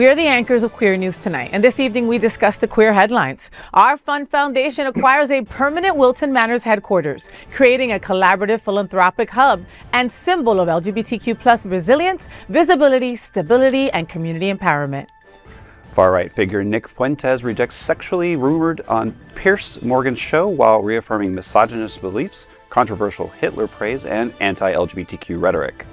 We are the anchors of Queer News Tonight, and this evening we discuss the queer headlines. Our Fund Foundation acquires a permanent Wilton Manors headquarters, creating a collaborative philanthropic hub and symbol of LGBTQ+ resilience, visibility, stability, and community empowerment. Far-right figure Nick Fuentes rejects sexually rumored on Piers Morgan's show while reaffirming misogynist beliefs, controversial Hitler praise, and anti-LGBTQ rhetoric.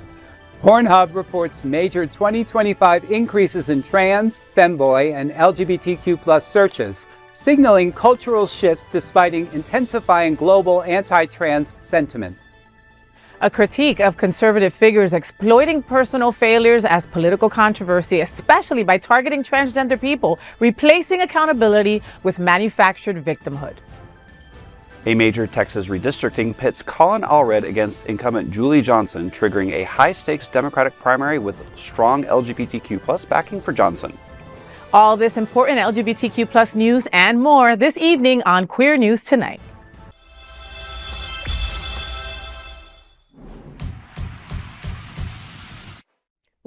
Pornhub reports major 2025 increases in trans, femboy, and LGBTQ+ searches, signaling cultural shifts despite intensifying global anti-trans sentiment. A critique of conservative figures exploiting personal failures as political controversy, especially by targeting transgender people, replacing accountability with manufactured victimhood. A major Texas redistricting pits Colin Allred against incumbent Julie Johnson, triggering a high-stakes Democratic primary with strong LGBTQ+ backing for Johnson. All this important LGBTQ+ news and more this evening on Queer News Tonight.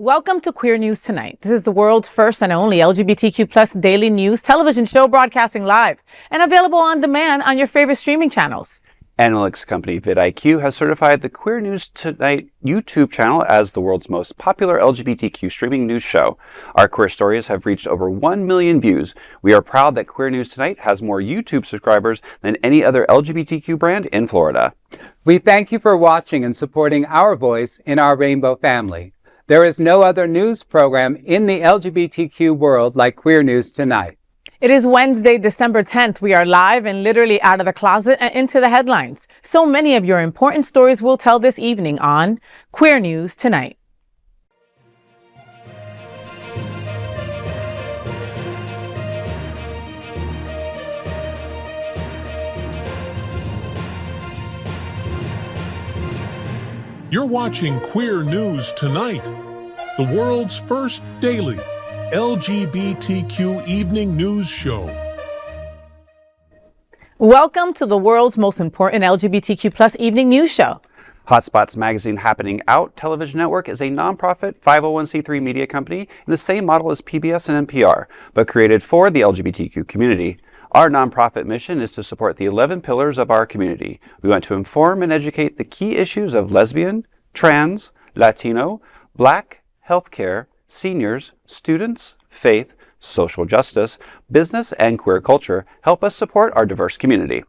Welcome to Queer News Tonight. This is the world's first and only LGBTQ+ daily news television show broadcasting live and available on demand on your favorite streaming channels. Analytics company vidIQ has certified the Queer News Tonight YouTube channel as the world's most popular LGBTQ streaming news show. Our queer stories have reached over 1 million views. We are proud that Queer News Tonight has more YouTube subscribers than any other LGBTQ brand in Florida. We thank you for watching and supporting our voice in our rainbow family. There is no other news program in the LGBTQ world like Queer News Tonight. It is Wednesday, December 10th. We are live and literally out of the closet and into the headlines. So many of your important stories we'll tell this evening on Queer News Tonight. You're watching Queer News Tonight, the world's first daily LGBTQ evening news show. Welcome to the world's most important LGBTQ+ evening news show. Hotspots Magazine Happening Out Television Network is a nonprofit 501c3 media company in the same model as PBS and NPR, but created for the LGBTQ community. Our nonprofit mission is to support the 11 pillars of our community. We want to inform and educate the key issues of lesbian, trans, Latino, Black, healthcare, seniors, students, faith, social justice, business, and queer culture. Help us support our diverse community.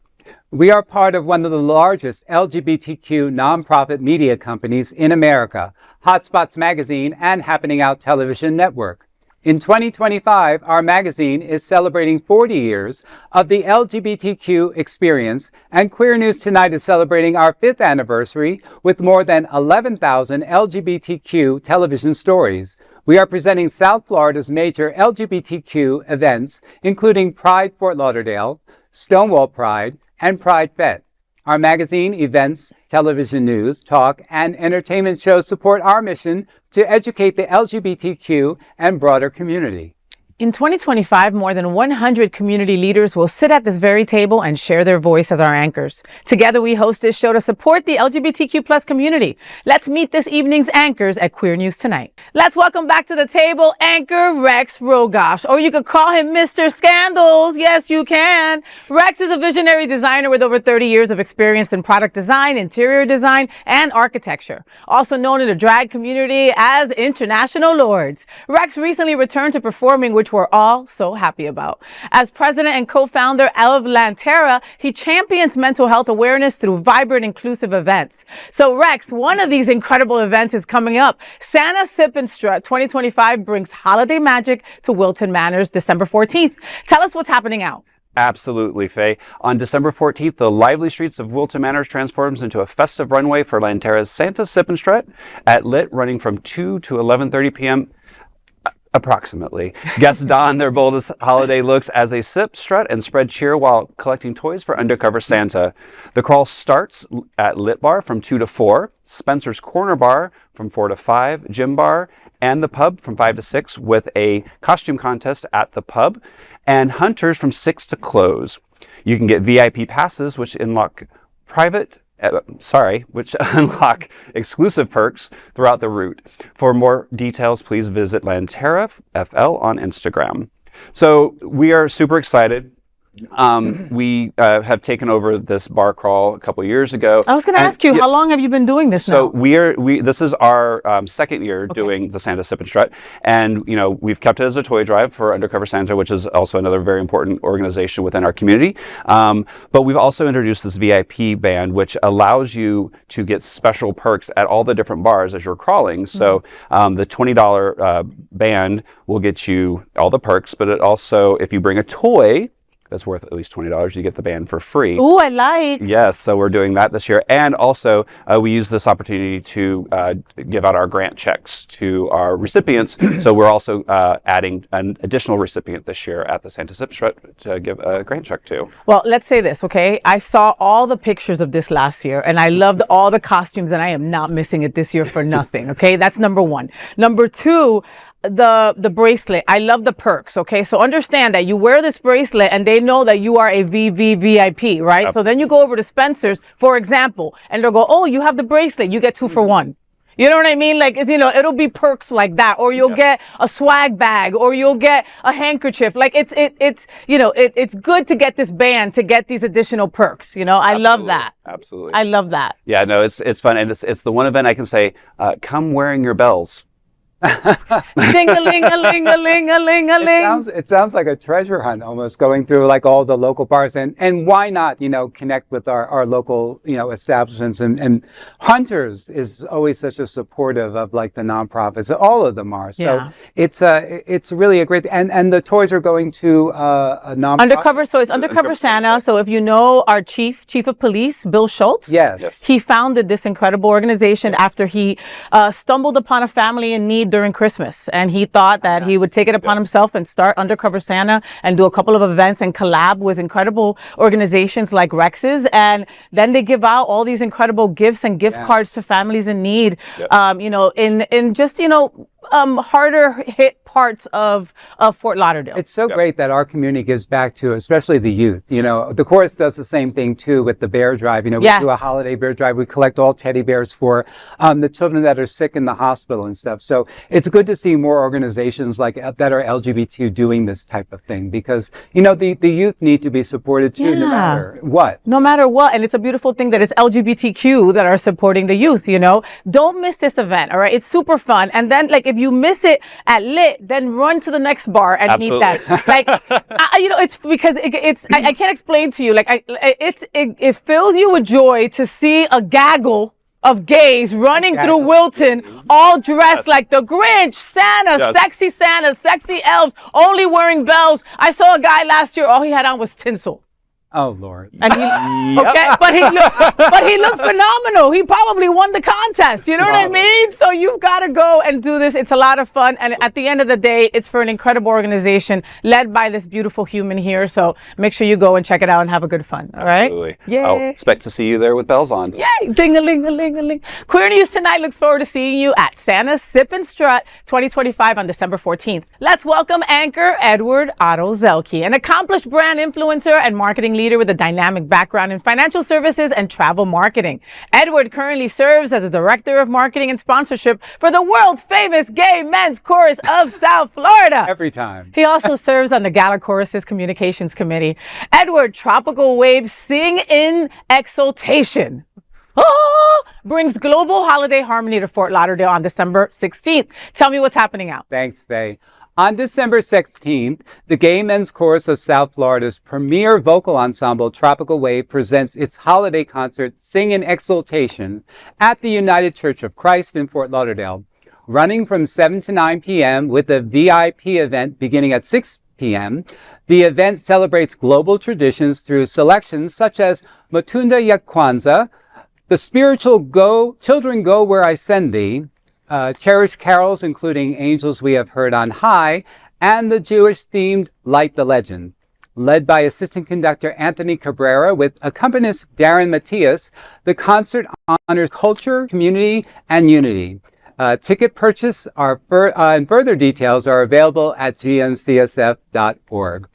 We are part of one of the largest LGBTQ nonprofit media companies in America, Hotspots Magazine and Happening Out Television Network. In 2025, our magazine is celebrating 40 years of the LGBTQ experience, and Queer News Tonight is celebrating our 5th anniversary with more than 11,000 LGBTQ television stories. We are presenting South Florida's major LGBTQ events, including Pride Fort Lauderdale, Stonewall Pride, and Pride Fete. Our magazine, events, television news, talk, and entertainment shows support our mission to educate the LGBTQ and broader community. In 2025, more than 100 community leaders will sit at this very table and share their voice as our anchors. Together, we host this show to support the LGBTQ+ community. Let's meet this evening's anchors at Queer News Tonight. Let's welcome back to the table anchor Rex Rogosch, or you could call him Mr. Scandals. Yes, you can. Rex is a visionary designer with over 30 years of experience in product design, interior design, and architecture. Also known in the drag community as International Lords. Rex recently returned to performing, which we're all so happy about. As president and co-founder of Lantera, he champions mental health awareness through vibrant, inclusive events. So Rex, one of these incredible events is coming up. Santa Sip and Strut 2025 brings holiday magic to Wilton Manors December 14th. Tell us what's happening out. Absolutely, Faye. On December 14th, the lively streets of Wilton Manors transforms into a festive runway for Lantera's Santa Sip and Strut at Lit, running from 2 to 11:30 p.m. approximately. Guests don their boldest holiday looks as they sip, strut, and spread cheer while collecting toys for Undercover Santa. The crawl starts at Lit Bar from 2 to 4, Spencer's Corner Bar from 4 to 5, Gym Bar, and the Pub from 5 to 6 with a costume contest at the Pub, and Hunters from 6 to close. You can get VIP passes, which unlock private which unlock exclusive perks throughout the route. For more details, please visit Lantera FL on Instagram. So we are super excited. We have taken over this bar crawl a couple years ago. I was going to ask you, how long have you been doing this now? So this is our second year doing the Santa Sip and Strut, and we've kept it as a toy drive for Undercover Santa, which is also another very important organization within our community. But we've also introduced this VIP band, which allows you to get special perks at all the different bars as you're crawling. So the $20 band will get you all the perks, but it also, if you bring a toy that's worth at least $20, you get the band for free. Ooh, I like. Yes, so we're doing that this year. And also, we use this opportunity to give out our grant checks to our recipients. So we're also adding an additional recipient this year at the Santa Sip Strut to give a grant check to. Well, let's say this, okay? I saw all the pictures of this last year, and I loved all the costumes, and I am not missing it this year for nothing, okay? That's number one. Number two, the bracelet. I love the perks. Okay. So understand that you wear this bracelet and they know that you are a VVVIP, right? Yep. So then you go over to Spencer's, for example, and they'll go, oh, you have the bracelet. You get 2 for 1. You know what I mean? Like, it'll be perks like that, or you'll get a swag bag, or you'll get a handkerchief. Like it's good to get this band to get these additional perks. I love that. Absolutely. I love that. Yeah, no, it's fun. And it's the one event I can say, come wearing your bells. Ding-a-ling-a-ling-a-ling-a-ling-a-ling. It sounds like a treasure hunt almost, going through like all the local bars, and why not connect with our local establishments, and Hunters is always such a supportive of like the nonprofits. All of them are. So it's really a great, and the toys are going to a nonprofit. Undercover. So it's Undercover Santa. So if you know our chief of police, Bill Schultz, yes, he founded this incredible organization after he stumbled upon a family in need during Christmas, and he thought that he would take it upon himself and start Undercover Santa and do a couple of events and collab with incredible organizations like Rex's, and then they give out all these incredible gifts and gift cards to families in need. In just harder hit parts of Fort Lauderdale. It's so great that our community gives back to, especially the youth. The chorus does the same thing too with the bear drive. We do a holiday bear drive. We collect all teddy bears for the children that are sick in the hospital and stuff. So it's good to see more organizations like that are LGBT doing this type of thing, because the youth need to be supported too, no matter what. No matter what. And it's a beautiful thing that it's LGBTQ that are supporting the youth. Don't miss this event. All right, it's super fun. And then if you miss it at Lit, then run to the next bar and meet that. It's because I can't explain to you. It fills you with joy to see a gaggle of gays running through Wilton, all dressed like the Grinch, Santa, sexy elves, only wearing bells. I saw a guy last year, all he had on was tinsel. Oh Lord! And but he looked phenomenal. He probably won the contest. You know what I mean? So you've got to go and do this. It's a lot of fun, and at the end of the day, it's for an incredible organization led by this beautiful human here. So make sure you go and check it out and have a good fun. All right? Absolutely. Yay! I'll expect to see you there with bells on. Yay! Ding-a-ling-a-ling-a-ling. Queer News Tonight looks forward to seeing you at Santa Sip and Strut 2025 on December 14th. Let's welcome anchor Edward Otto Zielke, an accomplished brand influencer and marketing leader with a dynamic background in financial services and travel marketing. Edward currently serves as the Director of Marketing and Sponsorship for the world famous Gay Men's Chorus of South Florida. Every time. He also serves on the Gala Chorus's Communications Committee. Edward, Tropical Waves Sing in Exultation brings global holiday harmony to Fort Lauderdale on December 16th. Tell me what's happening out. Thanks, Faye. On December 16th, the Gay Men's Chorus of South Florida's premier vocal ensemble, Tropical Wave, presents its holiday concert, Sing in Exultation, at the United Church of Christ in Fort Lauderdale. Running from 7 to 9 p.m. with a VIP event beginning at 6 p.m., the event celebrates global traditions through selections such as Matunda ya Kwanzaa, the spiritual Children Go Where I Send Thee, cherished carols including Angels We Have Heard on High, and the Jewish-themed Light the Legend. Led by assistant conductor Anthony Cabrera with accompanist Darren Matias, the concert honors culture, community, and unity. Ticket purchase and further details are available at gmcsf.org.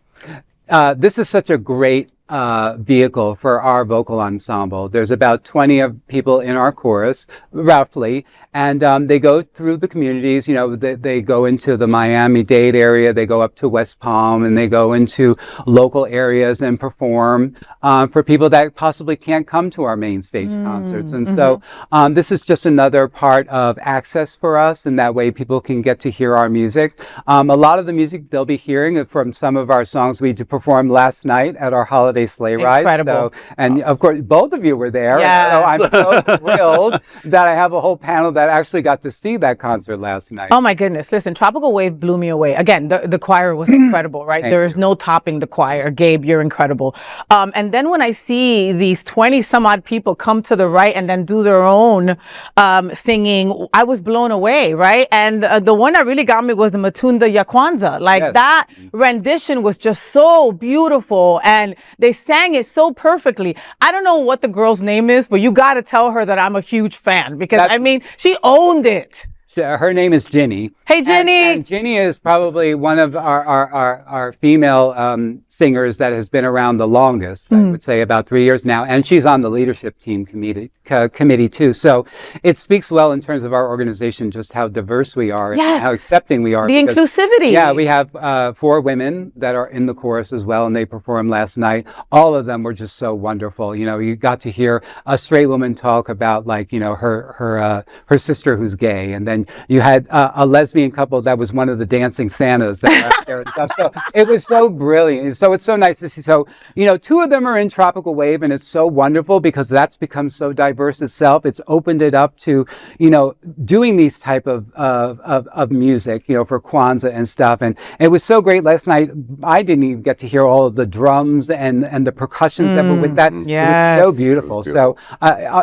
This is such a great vehicle for our vocal ensemble. There's about 20 of people in our chorus, roughly, and they go through the communities. You know, they go into the Miami-Dade area, they go up to West Palm, and they go into local areas and perform for people that possibly can't come to our main stage concerts. And so this is just another part of access for us, and that way people can get to hear our music. A lot of the music they'll be hearing from some of our songs we performed last night at our holiday sleigh ride. Incredible. So, and of course, both of you were there. Yes. So I'm so thrilled that I have a whole panel that actually got to see that concert last night. Oh my goodness. Listen, Tropical Wave blew me away. Again, the choir was incredible, right? There is no topping the choir. Gabe, you're incredible. And then when I see these 20 some odd people come to the right and then do their own singing, I was blown away, right? And the one that really got me was the Matunda ya Kwanzaa. Like that rendition was just so beautiful, and they sang it so perfectly. I don't know what the girl's name is, but you got to tell her that I'm a huge fan, because I mean, she owned it. Her name is Ginny. Hey, Ginny. And Ginny is probably one of our female singers that has been around the longest. I would say about 3 years now. And she's on the leadership team committee too. So it speaks well in terms of our organization, just how diverse we are and how accepting we are. The inclusivity. Yeah, we have 4 women that are in the chorus as well, and they performed last night. All of them were just so wonderful. You know, you got to hear a straight woman talk about, like, you know, her sister who's gay, and then you had a lesbian couple that was one of the dancing Santas that were out there and stuff. So it was so brilliant. So it's so nice to see. So, you know, 2 of them are in Tropical Wave, and it's so wonderful because that's become so diverse itself. It's opened it up to, you know, doing these type of music, you know, for Kwanzaa and stuff. And it was so great last night. I didn't even get to hear all of the drums and the percussions that were with that. Yes. It was so beautiful. So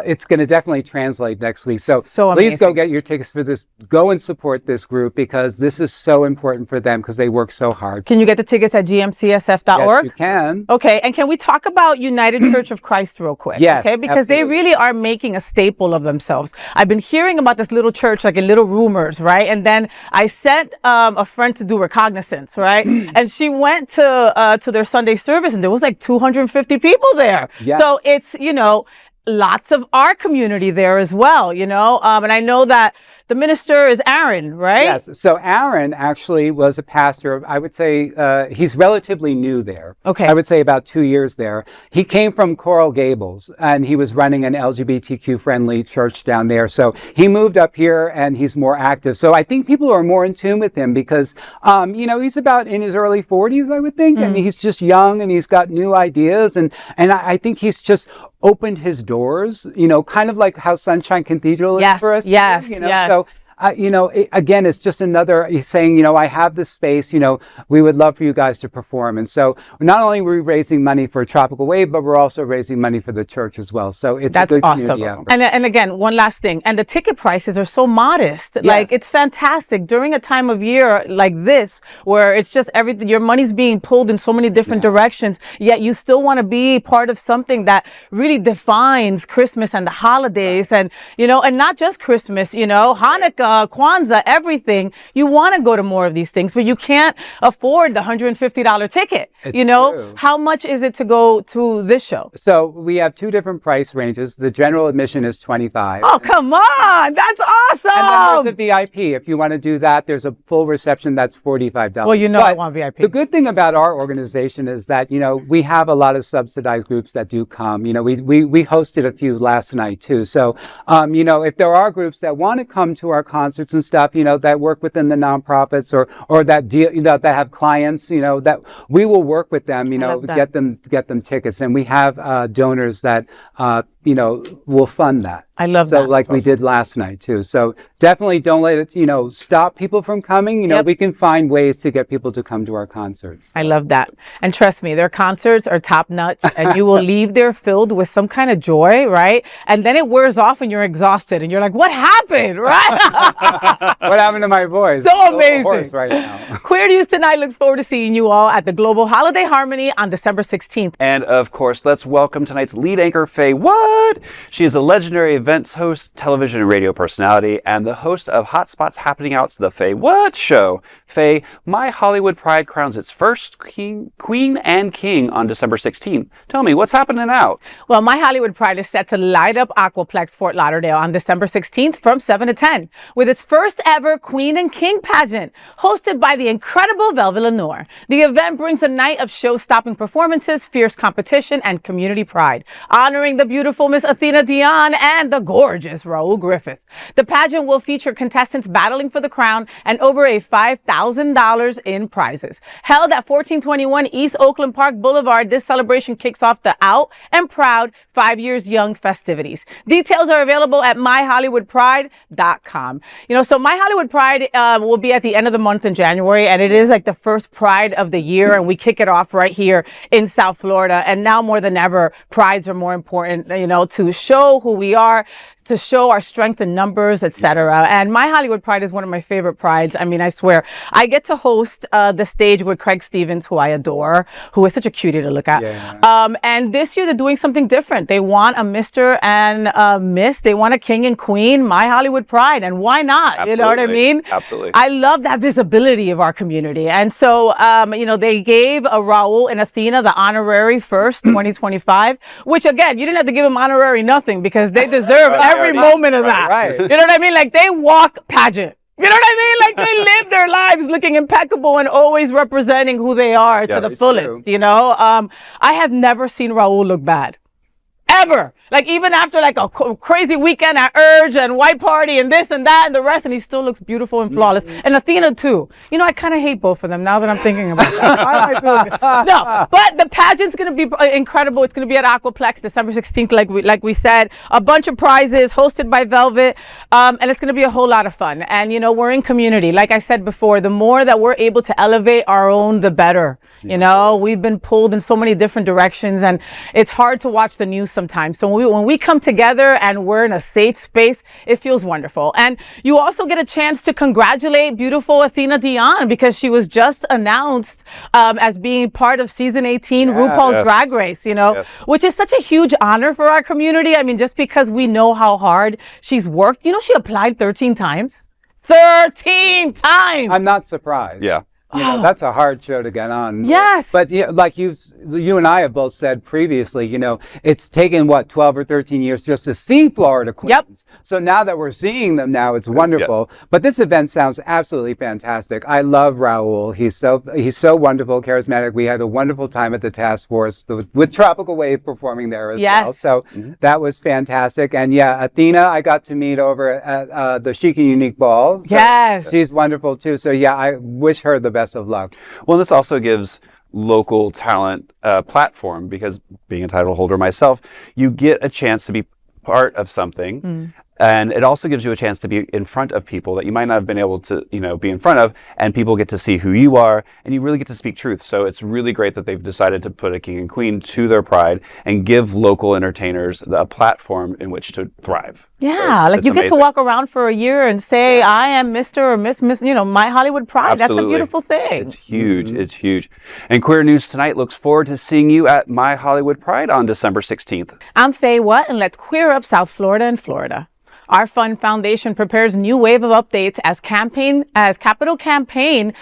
it's going to definitely translate next week. So please go get your tickets for this. Go and support this group, because this is so important for them, because they work so hard. Can you get the tickets at gmcsf.org? Yes, you can. Okay, and can we talk about United Church of Christ real quick? Yes, okay, because they really are making a staple of themselves. I've been hearing about this little church, like in little rumors, right? And then I sent a friend to do reconnaissance, right? And she went to their Sunday service, and there was like 250 people there. Yes. So it's, you know, lots of our community there as well, you know, and I know that the minister is Aaron, right? Yes. So Aaron actually was a pastor. I would say he's relatively new there. Okay. I would say about 2 years there. He came from Coral Gables, and he was running an LGBTQ friendly church down there. So he moved up here, and he's more active. So I think people are more in tune with him because, you know, he's about in his early 40s, I would think. And he's just young, and he's got new ideas. And I think he's just opened his doors, you know, kind of like how Sunshine Cathedral is for us. Yes, you know? yes. So, you know, again, it's just another, he's saying, you know, I have this space, you know, we would love for you guys to perform. And so not only are we raising money for Tropical Wave, but we're also raising money for the church as well. So it's a good community effort. And again, one last thing, and the ticket prices are so modest. Yes. Like, it's fantastic during a time of year like this, where it's just everything, your money's being pulled in so many different directions, yet you still want to be part of something that really defines Christmas and the holidays. And, you know, and not just Christmas, you know, Hanukkah, Kwanzaa, everything. You want to go to more of these things, but you can't afford the $150 ticket. It's you know, true. How much is it to go to this show? So we have 2 different price ranges. The general admission is $25. Oh, come on. That's awesome. And then there's a VIP. If you want to do that, there's a full reception that's $45. Well, you know, but I want VIP. The good thing about our organization is that, you know, we have a lot of subsidized groups that do come. You know, we hosted a few last night too. So, you know, if there are groups that want to come to our concerts and stuff, you know, that work within the nonprofits or that deal, you know, that have clients, you know, that we will work with them, you know, get them tickets. And we have donors that, you know, will fund that. I love that. So like we did last night too. So definitely don't let it, you know, stop people from coming. You know, we can find ways to get people to come to our concerts. I love that. And trust me, their concerts are top notch, and you will leave there filled with some kind of joy, right? And then it wears off and you're exhausted and you're like, what happened, right? What happened to my voice? So amazing. Hoarse right now. Queer News Tonight looks forward to seeing you all at the Global Holiday Harmony on December 16th. And of course, let's welcome tonight's lead anchor, FayWhat. What? She is a legendary events host, television and radio personality, and the host of Hotspots Happening Out's The FayWhat Show. Faye, My Hollywood Pride crowns its first queen and king on December 16th. Tell me, what's happening out? Well, My Hollywood Pride is set to light up Aquaplex Fort Lauderdale on December 16th from 7 to 10 with its first ever Queen and King pageant, hosted by the incredible Velvet Lenore. The event brings a night of show-stopping performances, fierce competition, and community pride, honoring the beautiful Miss Athena Dion and the gorgeous Raul Griffith. The pageant will feature contestants battling for the crown and over a $5,000 in prizes. Held at 1421 East Oakland Park Boulevard, this celebration kicks off the Out and Proud 5 Years Young festivities. Details are available at myhollywoodpride.com. So My Hollywood Pride will be at the end of the month in January, and it is like the first Pride of the year, and we kick it off right here in South Florida. And now more than ever, prides are more important, to show who we are, to show our strength in numbers, etc. And My Hollywood Pride is one of my favorite prides. I mean, I swear, I get to host the stage with Craig Stevens, who I adore, who is such a cutie to look at. Yeah. And this year they're doing something different. They want a Mr. and a Miss. They want a king and queen, My Hollywood Pride. And why not? Absolutely. You know what I mean? Absolutely. I love that visibility of our community. And so, they gave Raul and Athena the honorary first 2025, which again, you didn't have to give them honorary nothing because they deserve every moment of that. Right. You know what I mean? Like they walk pageant. You know what I mean? Like they live their lives looking impeccable and always representing who they are to the fullest. True. I have never seen Raul look bad. Ever. Like even after like a crazy weekend at Urge and White Party and this and that and the rest, and he still looks beautiful and flawless. And Athena too. I kind of hate both of them now that I'm thinking about that. No, but the pageant's going to be incredible. It's going to be at Aquaplex December 16th, like we said. A bunch of prizes hosted by Velvet, and it's going to be a whole lot of fun. And we're in community. Like I said before, the more that we're able to elevate our own, the better. We've been pulled in so many different directions, and it's hard to watch the news sometimes. So when we come together and we're in a safe space, it feels wonderful. And you also get a chance to congratulate beautiful Athena Dion because she was just announced as being part of season 18 RuPaul's Drag Race, which is such a huge honor for our community. I mean, just because we know how hard she's worked. She applied 13 times. 13 times! I'm not surprised. Yeah. That's a hard show to get on. Yes. But like you and I have both said previously, it's taken 12 or 13 years just to see Florida Queens. Yep. So now that we're seeing them now, it's wonderful. Yes. But this event sounds absolutely fantastic. I love Raul. He's so wonderful, charismatic. We had a wonderful time at the task force with Tropical Wave performing there as well. So that was fantastic. And Athena, I got to meet over at the Chic and Unique Ball. So yes. She's wonderful too. So I wish her the best of luck. Well, this also gives local talent a platform because being a title holder myself, you get a chance to be part of something. And it also gives you a chance to be in front of people that you might not have been able to, be in front of, and people get to see who you are, and you really get to speak truth. So it's really great that they've decided to put a king and queen to their pride and give local entertainers a platform in which to thrive. Yeah, so it's you get amazing. to walk around for a year and say, I am Mr. or Miss, My Hollywood Pride. Absolutely. That's a beautiful thing. It's huge. It's huge. And Queer News Tonight looks forward to seeing you at My Hollywood Pride on December 16th. I'm FayWhat, and let's queer up South Florida and Florida. Our Fund Foundation prepares new wave of updates as Capital Campaign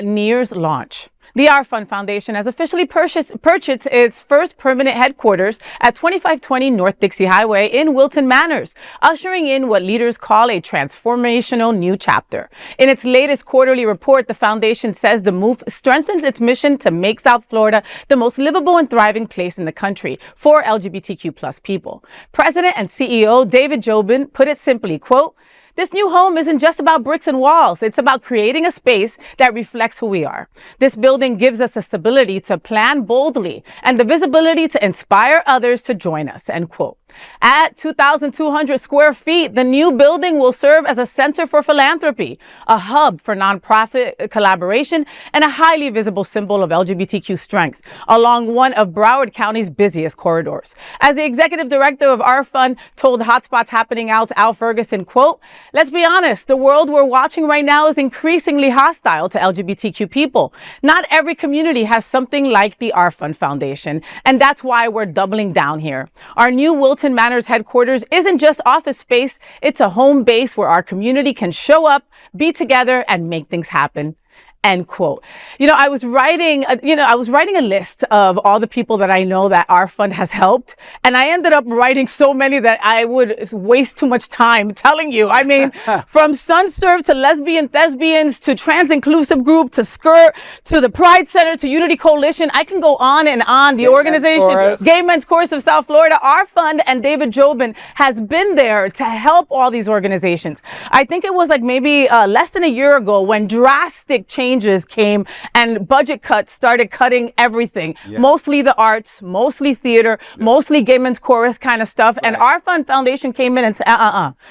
nears launch. The Our Fund Foundation has officially purchased its first permanent headquarters at 2520 North Dixie Highway in Wilton, Manors, ushering in what leaders call a transformational new chapter. In its latest quarterly report, the foundation says the move strengthens its mission to make South Florida the most livable and thriving place in the country for LGBTQ+ people. President and CEO David Jobin put it simply, quote, "This new home isn't just about bricks and walls. It's about creating a space that reflects who we are. This building gives us the stability to plan boldly and the visibility to inspire others to join us," end quote. At 2,200 square feet, the new building will serve as a center for philanthropy, a hub for nonprofit collaboration, and a highly visible symbol of LGBTQ strength along one of Broward County's busiest corridors. As the executive director of our fund told Hotspots Happening Out's Al Ferguson, quote, "Let's be honest, the world we're watching right now is increasingly hostile to LGBTQ people. Not every community has something like the Our Fund Foundation, and that's why we're doubling down here. Our new Wilton Wilton Manors headquarters isn't just office space, it's a home base where our community can show up, be together, and make things happen. End quote. I was writing a list of all the people that I know that our fund has helped. And I ended up writing so many that I would waste too much time telling you. I mean, from Sunserve to Lesbian Thespians to Trans Inclusive Group to Skirt to the Pride Center to Unity Coalition. I can go on and on. The organization, Gay Men's Chorus of South Florida, our fund, and David Jobin has been there to help all these organizations. I think it was like maybe less than a year ago when drastic changes came and budget cuts started cutting everything. Yeah. Mostly the arts, mostly theater, mostly Gay Men's Chorus kind of stuff. Right. And our foundation came in and said,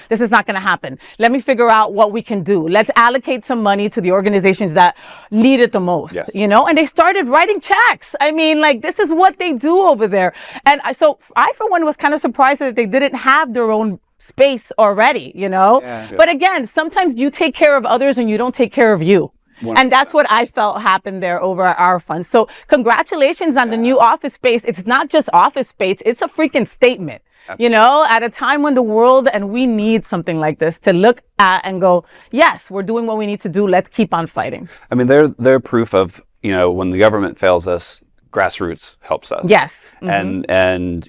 this is not going to happen. Let me figure out what we can do. Let's allocate some money to the organizations that need it the most, and they started writing checks. I mean, like, this is what they do over there. And so I, for one, was kind of surprised that they didn't have their own space already, Yeah. But again, sometimes you take care of others and you don't take care of you. 100%. And that's what I felt happened there over at our fund. So congratulations on the new office space. It's not just office space. It's a freaking statement, at a time when the world and we need something like this to look at and go, yes, we're doing what we need to do. Let's keep on fighting. I mean, they're proof of, when the government fails us, grassroots helps us. Yes. Mm-hmm. And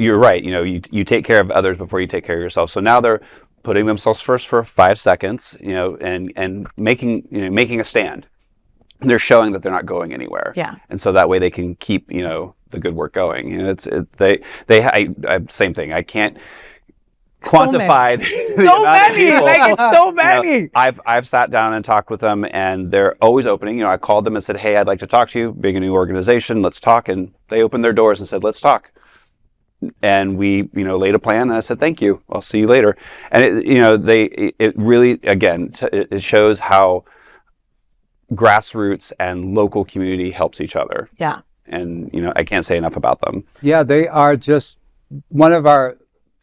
you're right. You take care of others before you take care of yourself. So now they're putting themselves first for 5 seconds, and making a stand. They're showing that they're not going anywhere. Yeah. And so that way they can keep, the good work going. Same thing. I can't quantify so many. I've sat down and talked with them, and they're always opening. I called them and said, "Hey, I'd like to talk to you. Being a new organization, let's talk." And they opened their doors and said, "Let's talk." And we, laid a plan, and I said, "Thank you. I'll see you later." And it really, again, it shows how grassroots and local community helps each other. Yeah. And I can't say enough about them. Yeah, they are just one of our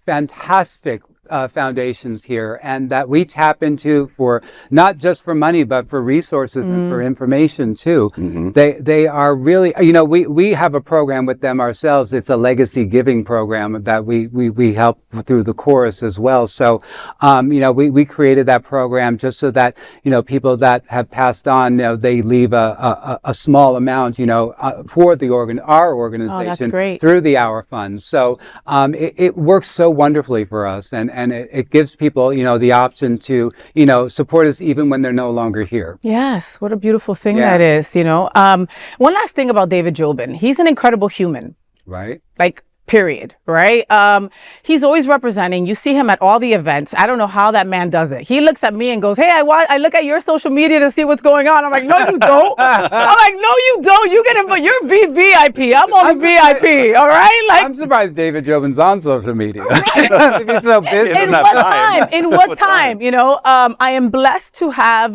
fantastic foundations here, and that we tap into for not just for money, but for resources and for information too. Mm-hmm. They are really, we have a program with them ourselves. It's a legacy giving program that we help through the chorus as well. So, we created that program just so that, people that have passed on, they leave a small amount, for our organization through the Our Fund. So, it works so wonderfully for us, and it gives people, the option to, support us even when they're no longer here. Yes, what a beautiful thing that is, One last thing about David Jobin. He's an incredible human. Right. Like, period, right? He's always representing. You see him at all the events. I don't know how that man does it. He looks at me and goes, "Hey, I look at your social media to see what's going on." I'm like, "No, you don't." I'm like, "No, you don't. You get it, but you're VIP. I'm on VIP. All right." Like, I'm surprised David Jobin's on social media. If he's so busy. In what time? I am blessed to have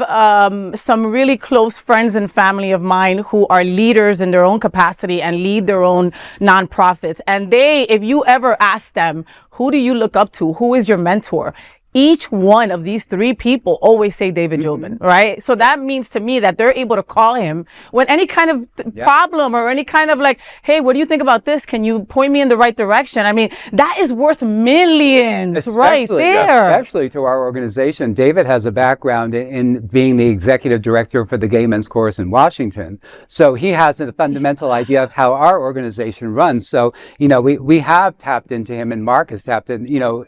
some really close friends and family of mine who are leaders in their own capacity and lead their own nonprofits. And if you ever ask them, who do you look up to? Who is your mentor? Each one of these 3 people always say David Jobin, right? So that means to me that they're able to call him when any kind of problem or any kind of like, "Hey, what do you think about this? Can you point me in the right direction?" I mean, that is worth millions right there. Especially to our organization. David has a background in being the executive director for the Gay Men's Chorus in Washington. So he has a fundamental idea of how our organization runs. So, we have tapped into him, and Mark has tapped in,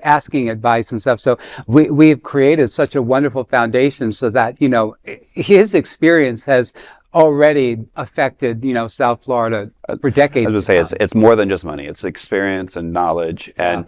asking advice and stuff. So we've created such a wonderful foundation so that, his experience has already affected, South Florida for decades. I was going to say, it's more than just money. It's experience and knowledge and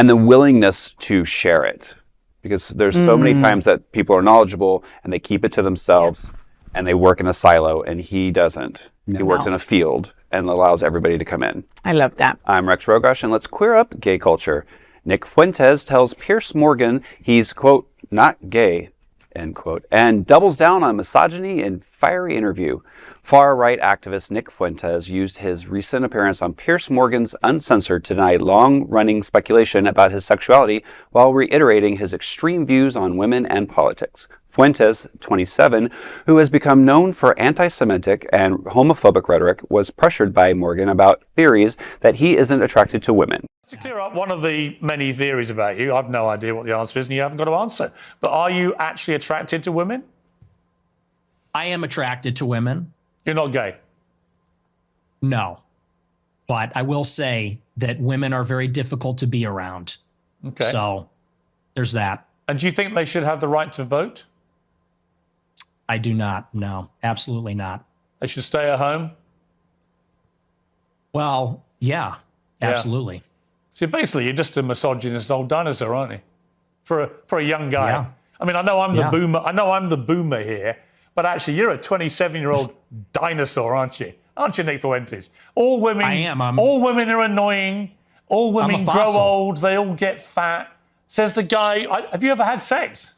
the willingness to share it. Because there's so many times that people are knowledgeable and they keep it to themselves and they work in a silo, and he doesn't. He works in a field and allows everybody to come in. I love that. I'm Rex Rogosch, and let's queer up gay culture. Nick Fuentes tells Piers Morgan he's, quote, "not gay," end quote, and doubles down on misogyny in fiery interview. Far-right activist Nick Fuentes used his recent appearance on Piers Morgan's Uncensored to deny long-running speculation about his sexuality while reiterating his extreme views on women and politics. Fuentes, 27, who has become known for anti-Semitic and homophobic rhetoric, was pressured by Morgan about theories that he isn't attracted to women. To clear up one of the many theories about you, I've no idea what the answer is and you haven't got to answer, but are you actually attracted to women? I am attracted to women. You're not gay? No. But I will say that women are very difficult to be around. Okay. So there's that. And do you think they should have the right to vote? I do not. No, absolutely not. They should stay at home? Well, yeah, absolutely. So basically, you're just a misogynist old dinosaur, aren't you? For a young guy. Yeah. I mean, I know I'm the boomer. I know I'm the boomer here, but actually, you're a 27-year-old dinosaur, aren't you? Aren't you, Nick Fuentes? All women. I am. All women are annoying. All women grow fossil. old. They all get fat. Says the guy. Have you ever had sex?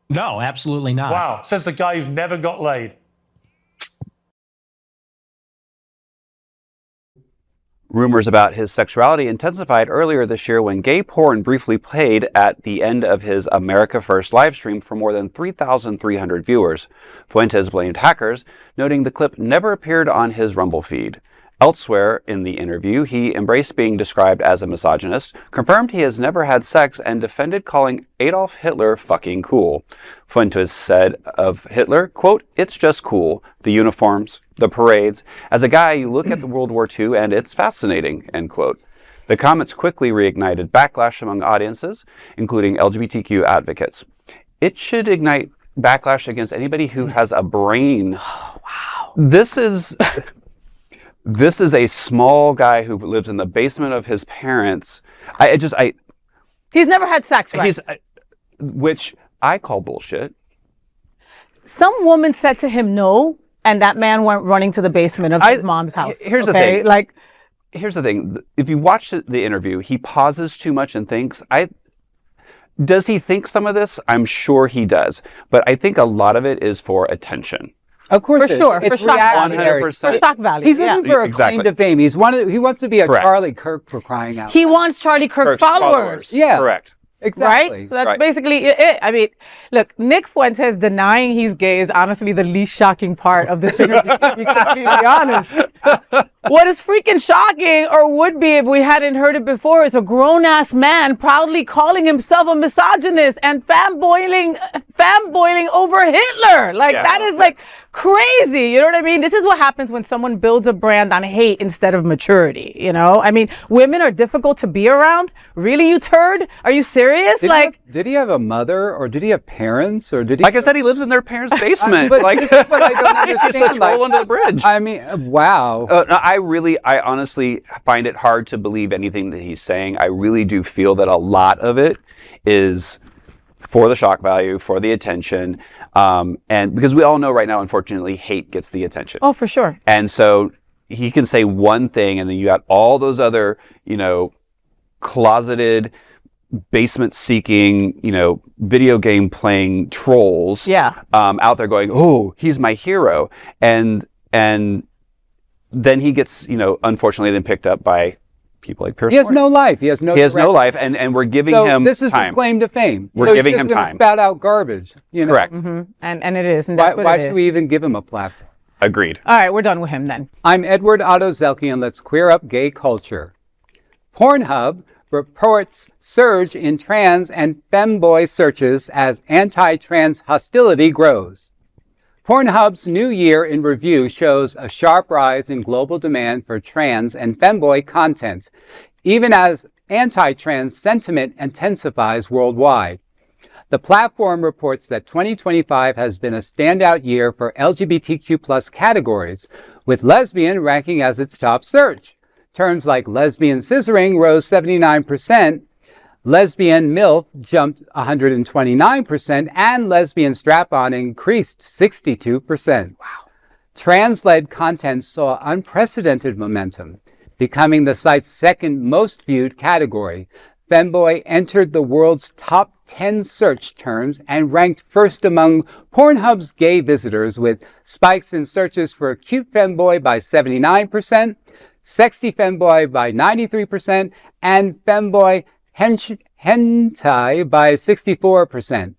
No, absolutely not. Wow. Says the guy who's never got laid. Rumors about his sexuality intensified earlier this year when gay porn briefly played at the end of his America First live stream for more than 3,300 viewers. Fuentes blamed hackers, noting the clip never appeared on his Rumble feed. Elsewhere in the interview, he embraced being described as a misogynist, confirmed he has never had sex, and defended calling Adolf Hitler fucking cool. Fuentes said of Hitler, quote, "It's just cool. The uniforms, the parades. As a guy, you look at the World War II and it's fascinating," end quote. The comments quickly reignited backlash among audiences, including LGBTQ advocates. It should ignite backlash against anybody who has a brain. Oh, wow. This is a small guy who lives in the basement of his parents. He's never had sex, right? Which I call bullshit. Some woman said to him no, and that man went running to the basement of his mom's house. Here's the thing. Here's the thing. If you watch the interview, he pauses too much and thinks. Does he think some of this? I'm sure he does. But I think a lot of it is for attention. Of course, For sure, it's for shock value. 100%. For shock value. He's looking for a claim to fame. He wants to be a Correct. Charlie Kirk, for crying out loud. He wants Charlie Kirk's followers. Yeah. Correct. Exactly. Right? So that's basically it. I mean, look, Nick Fuentes denying he's gay is honestly the least shocking part of this interview, to be completely honest. What is freaking shocking, or would be if we hadn't heard it before, is a grown-ass man proudly calling himself a misogynist and fanboiling over Hitler. That is crazy. You know what I mean? This is what happens when someone builds a brand on hate instead of maturity, you know? I mean, women are difficult to be around. Really, you turd? Are you serious? Did he have a mother, or did he have parents, or did he? Like I said, he lives in their parents' basement. This is what I don't understand. Roll under the bridge. I mean, wow. I honestly find it hard to believe anything that he's saying. I really do feel that a lot of it is for the shock value, for the attention, and because we all know right now, unfortunately, hate gets the attention. Oh, for sure. And so he can say one thing, and then you got all those other, closeted, basement-seeking, video game playing trolls. Yeah. Out there going, "Oh, he's my hero," and then he gets, unfortunately, then picked up by people like Piers. He has no life. He has no life, and we're giving him this is time. his claim to fame. We're giving him he's just time. Spout out garbage. Correct. Mm-hmm. And it is. And that's Why it should is. we even give him a platform? Agreed. All right, we're done with him then. I'm Edward Otto Zielke, and let's queer up gay culture. Pornhub reports surge in trans and femboy searches as anti-trans hostility grows. Pornhub's New Year in Review shows a sharp rise in global demand for trans and femboy content, even as anti-trans sentiment intensifies worldwide. The platform reports that 2025 has been a standout year for LGBTQ+ categories, with lesbian ranking as its top search. Terms like lesbian scissoring rose 79%, lesbian MILF jumped 129%, and lesbian strap-on increased 62%. Wow. Trans-led content saw unprecedented momentum, becoming the site's second most viewed category. Femboy entered the world's top 10 search terms and ranked first among Pornhub's gay visitors, with spikes in searches for cute femboy by 79%, sexy femboy by 93%, and femboy hentai by 64%.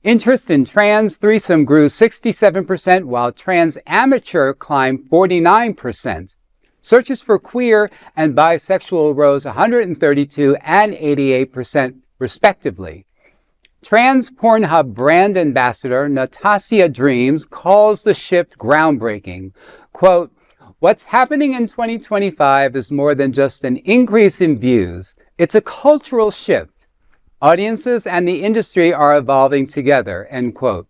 Interest in trans threesome grew 67%, while trans amateur climbed 49%. Searches for queer and bisexual rose 132 and 88%, respectively. Trans Pornhub brand ambassador Natasha Dreams calls the shift groundbreaking. Quote, "What's happening in 2025 is more than just an increase in views. It's a cultural shift. Audiences and the industry are evolving together," end quote.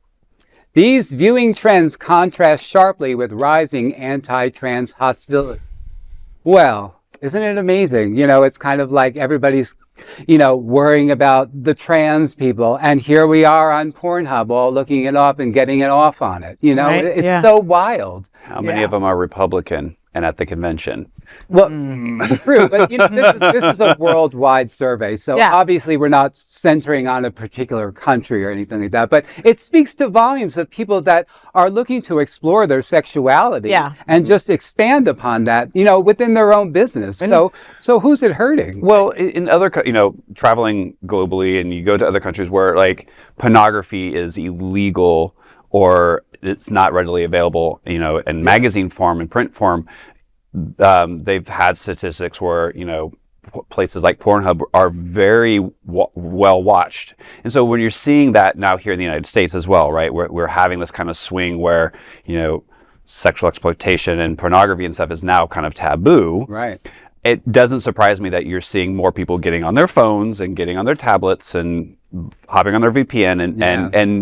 These viewing trends contrast sharply with rising anti-trans hostility. Well, isn't it amazing? You know, it's kind of like everybody's, worrying about the trans people. And here we are on Pornhub all looking it up and getting it off on it. Right? It's so wild. How many of them are Republican and at the convention? Well, true, but this is a worldwide survey, so obviously we're not centering on a particular country or anything like that. But it speaks to volumes of people that are looking to explore their sexuality and just expand upon that, within their own business. So who's it hurting? Well, in other, traveling globally, and you go to other countries where like pornography is illegal or it's not readily available, in magazine form and print form. They've had statistics where, places like Pornhub are very well watched. And so when you're seeing that now here in the United States as well, right, we're having this kind of swing where, sexual exploitation and pornography and stuff is now kind of taboo. Right. It doesn't surprise me that you're seeing more people getting on their phones and getting on their tablets and hopping on their VPN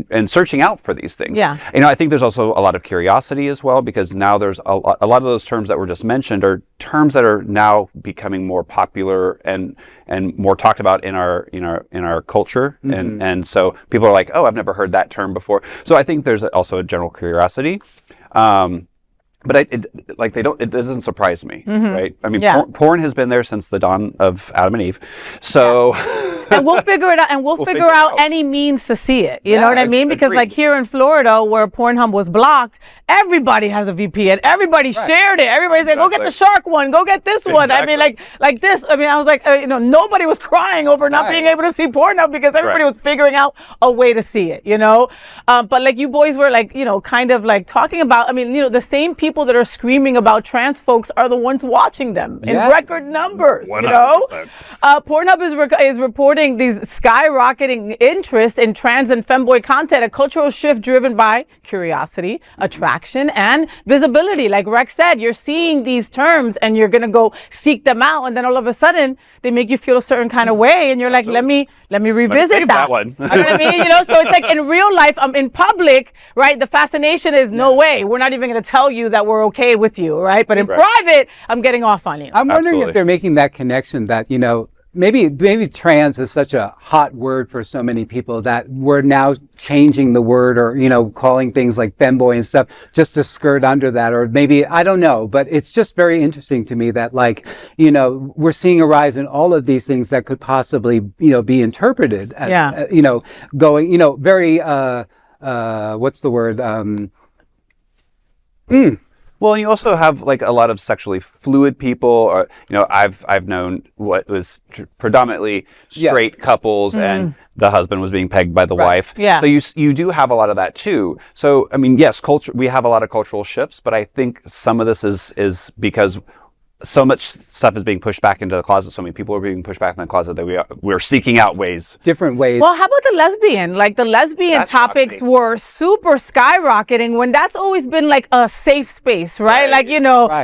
and searching out for these things. Yeah. I think there's also a lot of curiosity as well, because now there's a lot of those terms that were just mentioned are terms that are now becoming more popular and more talked about in our culture. Mm-hmm. And so people are like, oh, I've never heard that term before. So I think there's also a general curiosity. But it doesn't surprise me, right? I mean, porn has been there since the dawn of Adam and Eve. So, and we'll figure it out, and we'll figure out any means to see it. You know what I mean? Because like here in Florida, where Pornhub was blocked, everybody has a VPN. Everybody shared it. Everybody said, "Go get the shark one. Go get this one." I mean, like this. I mean, I was like, nobody was crying over not being able to see Pornhub because everybody was figuring out a way to see it. But like you boys were like, kind of like talking about. I mean, the same people that are screaming about trans folks are the ones watching them in record numbers. 100%. Pornhub is reporting these skyrocketing interest in trans and femboy content, a cultural shift driven by curiosity, attraction, and visibility. Like Rex said, you're seeing these terms and you're gonna go seek them out, and then all of a sudden they make you feel a certain kind of way, and you're like, let me revisit that one. You know what I mean? So it's like in real life, in public, right? The fascination is no way. We're not even going to tell you that we're okay with you, right? But in private, I'm getting off on you. I'm wondering if they're making that connection that, maybe trans is such a hot word for so many people that we're now changing the word or, calling things like femboy and stuff just to skirt under that. Or maybe, I don't know, but it's just very interesting to me that we're seeing a rise in all of these things that could possibly, be interpreted as, going, very, what's the word? Well, you also have like a lot of sexually fluid people, or I've known what was predominantly straight couples, and the husband was being pegged by the wife. Yeah. So you do have a lot of that too. So I mean, yes, we have a lot of cultural shifts, but I think some of this is because so much stuff is being pushed back into the closet. So many people are being pushed back in the closet that we're seeking out different ways. Well, how about the lesbian? Like the lesbian topics were super skyrocketing when that's always been like a safe space, right? Like,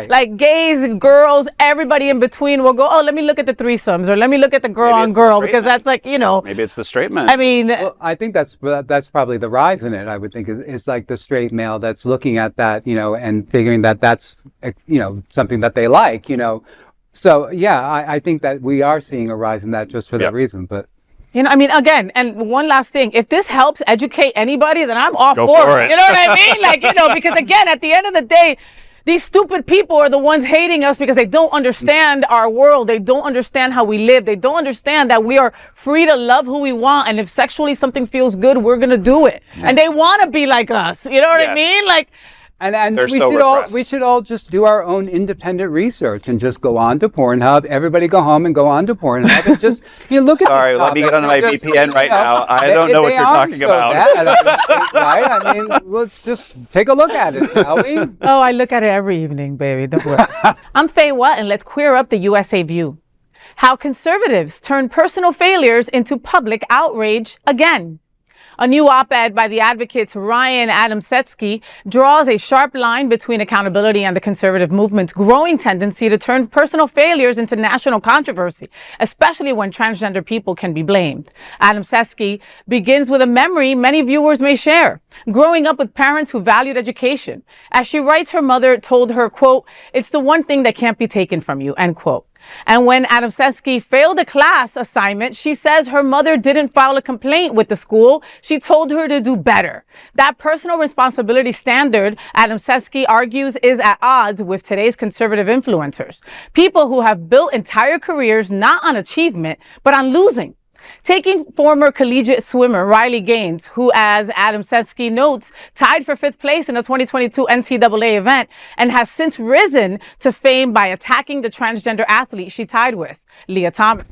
like gays and girls, everybody in between will go, oh, let me look at the threesomes, or let me look at the girl on girl, because that's like, Maybe it's the straight man. I mean, well, I think that's probably the rise in it. I would think is like the straight male that's looking at that, and figuring that that's, something that they like. So I think that we are seeing a rise in that just for that reason. But I mean, again, and one last thing, if this helps educate anybody, then I'm all for it. You know what I mean? Like, because again, at the end of the day, these stupid people are the ones hating us because they don't understand our world. They don't understand how we live. They don't understand that we are free to love who we want. And if sexually something feels good, we're going to do it. And they want to be like us. You know what I mean? Like, And They're we so should all repressed. we should all just do our own independent research and just go on to Pornhub. Everybody go home and go on to Pornhub and just look at. Sorry, this let me topic get on my and just, VPN right now. I don't if know what they you're aren't talking so about. bad, right? I mean, let's just take a look at it, shall we? Oh, I look at it every evening, baby. Don't worry. I'm FayWhat, and let's queer up the USA view. How conservatives turn personal failures into public outrage again. A new op-ed by the advocates Raine Adamsetsky draws a sharp line between accountability and the conservative movement's growing tendency to turn personal failures into national controversy, especially when transgender people can be blamed. Adamsetsky begins with a memory many viewers may share, growing up with parents who valued education. As she writes, her mother told her, quote, "It's the one thing that can't be taken from you," end quote. And when Adamsetsky failed a class assignment, she says her mother didn't file a complaint with the school. She told her to do better. That personal responsibility standard, Adamsetsky argues, is at odds with today's conservative influencers. People who have built entire careers not on achievement, but on losing. Taking former collegiate swimmer Riley Gaines, who, as Adamsetsky notes, tied for 5th place in the 2022 NCAA event and has since risen to fame by attacking the transgender athlete she tied with, Leah Thomas.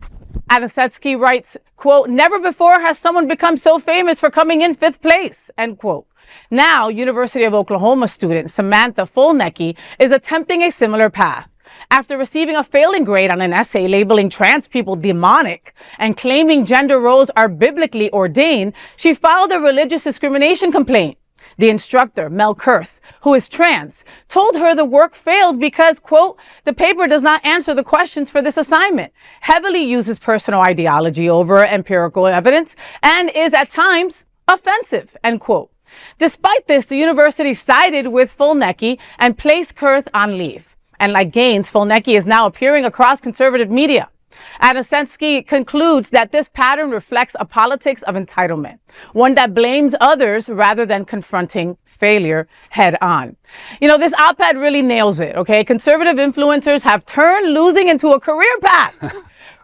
Adamsetsky writes, quote, "Never before has someone become so famous for coming in 5th place," end quote. Now, University of Oklahoma student Samantha Fulnecki is attempting a similar path. After receiving a failing grade on an essay labeling trans people demonic and claiming gender roles are biblically ordained, she filed a religious discrimination complaint. The instructor, Mel Kurth, who is trans, told her the work failed because, quote, "The paper does not answer the questions for this assignment, heavily uses personal ideology over empirical evidence, and is at times offensive," end quote. Despite this, the university sided with Fulnecki and placed Kurth on leave. And like Gaines, Fulnecki is now appearing across conservative media. Adamsetsky concludes that this pattern reflects a politics of entitlement, one that blames others rather than confronting failure head on. You know, this op-ed really nails it, okay? Conservative influencers have turned losing into a career path.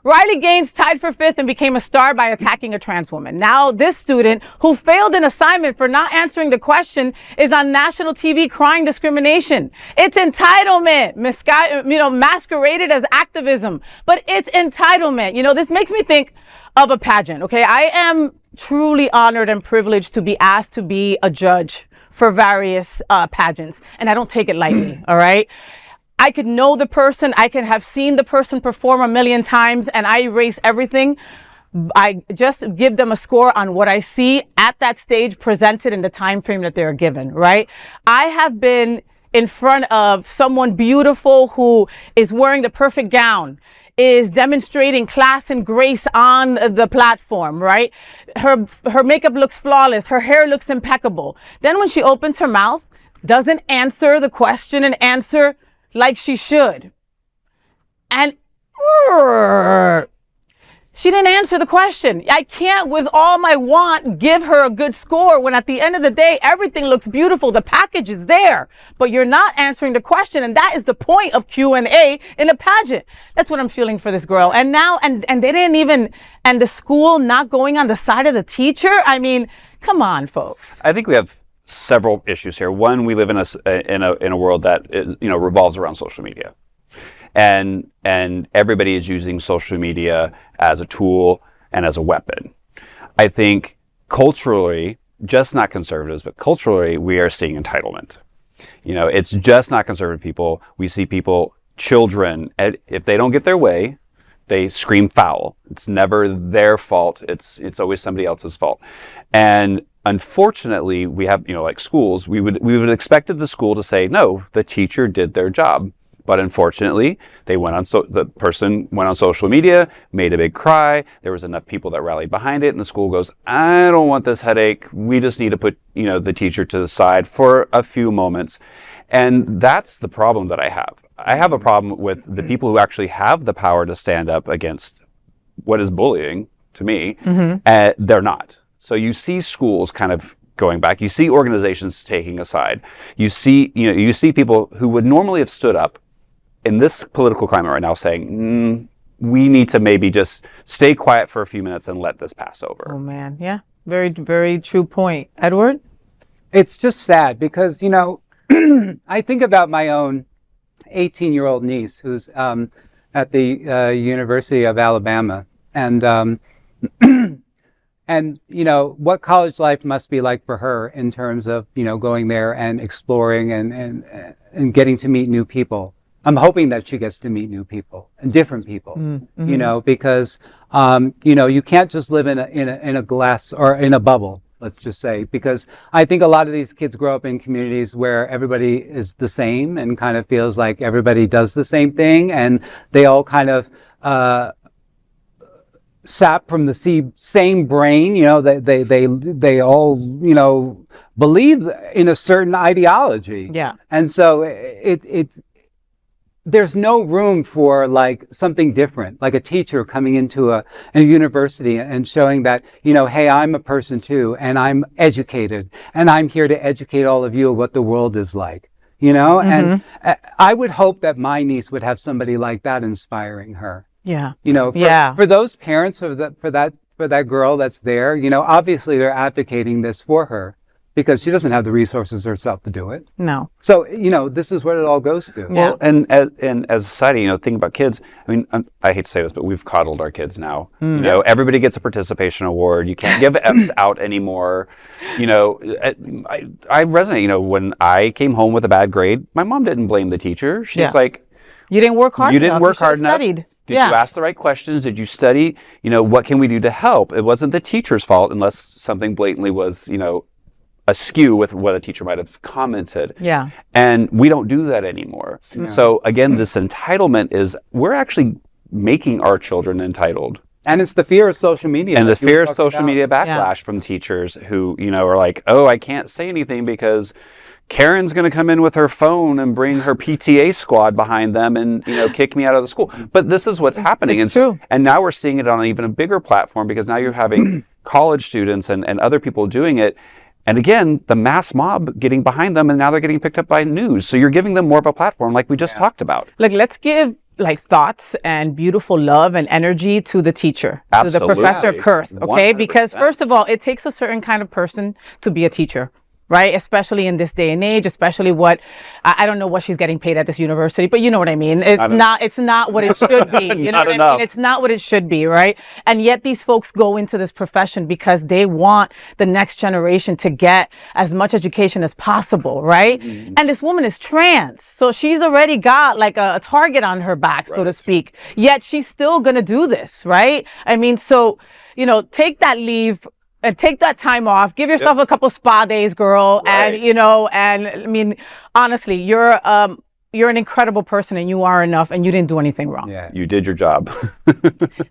Riley Gaines tied for 5th and became a star by attacking a trans woman. Now, this student who failed an assignment for not answering the question is on national TV crying discrimination. It's entitlement, masqueraded as activism, but it's entitlement. You know, this makes me think of a pageant, okay? I am truly honored and privileged to be asked to be a judge for various pageants, and I don't take it lightly, all right? I could know the person, I can have seen the person perform a million times, and I erase everything. I just give them a score on what I see at that stage presented in the time frame that they're given, right? I have been in front of someone beautiful who is wearing the perfect gown, is demonstrating class and grace on the platform, right? Her makeup looks flawless, her hair looks impeccable. Then when she opens her mouth, doesn't answer the question and answer like she should. And she didn't answer the question. I can't, with all my want, give her a good score when at the end of the day, everything looks beautiful. The package is there, but you're not answering the question. And that is the point of Q&A in a pageant. That's what I'm feeling for this girl. And now, and they didn't even, and the school not going on the side of the teacher. I mean, come on, folks. I think we have several issues here. One, we live in a world that revolves around social media, and everybody is using social media as a tool and as a weapon. I think culturally, just not conservatives, but culturally, we are seeing entitlement. You know, it's just not conservative people. We see people, children, if they don't get their way, they scream foul. It's never their fault. It's always somebody else's fault. And unfortunately, we have, like schools, we would expected the school to say, no, the teacher did their job. But unfortunately, the person went on social media, made a big cry. There was enough people that rallied behind it, and the school goes, I don't want this headache. We just need to put, the teacher to the side for a few moments. And that's the problem that I have. I have a problem with the people who actually have the power to stand up against what is bullying to me. Mm-hmm. They're not. So you see schools kind of going back. You see organizations taking a side. You see people who would normally have stood up in this political climate right now saying, we need to maybe just stay quiet for a few minutes and let this pass over. Oh, man. Yeah. Very, very true point. Edward? It's just sad because, I think about my own 18-year-old niece who's at the University of Alabama, and and what college life must be like for her in terms of going there and exploring and getting to meet new people. I'm hoping that she gets to meet new people and different people, because you can't just live in a glass or in a bubble. Let's just say, because I think a lot of these kids grow up in communities where everybody is the same and kind of feels like everybody does the same thing, and they all kind of sap from the same brain. They all believe in a certain ideology. Yeah. And so there's no room for like something different, like a teacher coming into a university and showing that, hey, I'm a person too, and I'm educated, and I'm here to educate all of you of what the world is like, and I would hope that my niece would have somebody like that inspiring her. Yeah. For those parents for that girl that's there, obviously they're advocating this for her, because she doesn't have the resources herself to do it. No. So, this is what it all goes to. Yeah. Well, and as a society, think about kids. I mean, I hate to say this, but we've coddled our kids now. Everybody gets a participation award. You can't give F's out anymore. I resonate. When I came home with a bad grade, my mom didn't blame the teacher. She's like, you didn't work hard enough. You didn't work hard enough. Studied. Did you ask the right questions? Did you study? What can we do to help? It wasn't the teacher's fault unless something blatantly was, askew with what a teacher might have commented. Yeah. And we don't do that anymore. Yeah. So again, this entitlement is, we're actually making our children entitled. And it's the fear of social media. And the fear of social media backlash from teachers who, are like, oh, I can't say anything because Karen's going to come in with her phone and bring her PTA squad behind them and, kick me out of the school. But this is what's happening. It's true. And now we're seeing it on even a bigger platform, because now you're having college students and other people doing it. And again, the mass mob getting behind them, and now they're getting picked up by news. So you're giving them more of a platform, like we just talked about. Let's give thoughts and beautiful love and energy to the teacher, Absolutely. to the Professor Kurth, okay? 100%. Because first of all, it takes a certain kind of person to be a teacher. Right? Especially in this day and age, especially I don't know what she's getting paid at this university, but you know what I mean? It's not what it should be. You know what I mean? It's not what it should be, right? And yet these folks go into this profession because they want the next generation to get as much education as possible, right? Mm-hmm. And this woman is trans, so she's already got like a target on her back, so to speak. Yet she's still gonna do this, right? I mean, so, take that leave. Take that time off. Give yourself a couple spa days, girl. Right. And I mean, honestly, you're an incredible person, and you are enough, and you didn't do anything wrong. Yeah, you did your job.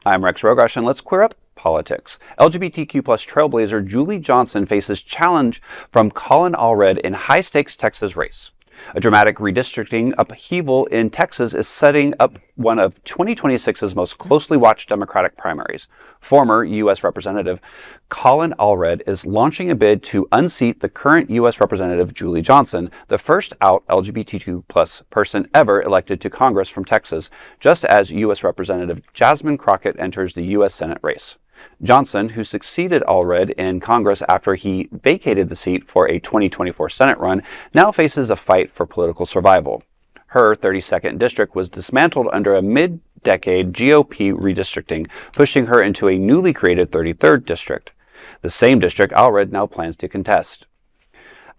I'm Rex Rogosch, and let's queer up politics. LGBTQ plus trailblazer Julie Johnson faces challenge from Colin Allred in high-stakes Texas race. A dramatic redistricting upheaval in Texas is setting up one of 2026's most closely watched Democratic primaries. Former U.S. Representative Colin Allred is launching a bid to unseat the current U.S. Representative Julie Johnson, the first out LGBTQ plus person ever elected to Congress from Texas, just as U.S. Representative Jasmine Crockett enters the U.S. Senate race. Johnson, who succeeded Allred in Congress after he vacated the seat for a 2024 Senate run, now faces a fight for political survival. Her 32nd district was dismantled under a mid-decade GOP redistricting, pushing her into a newly created 33rd district. The same district Allred now plans to contest.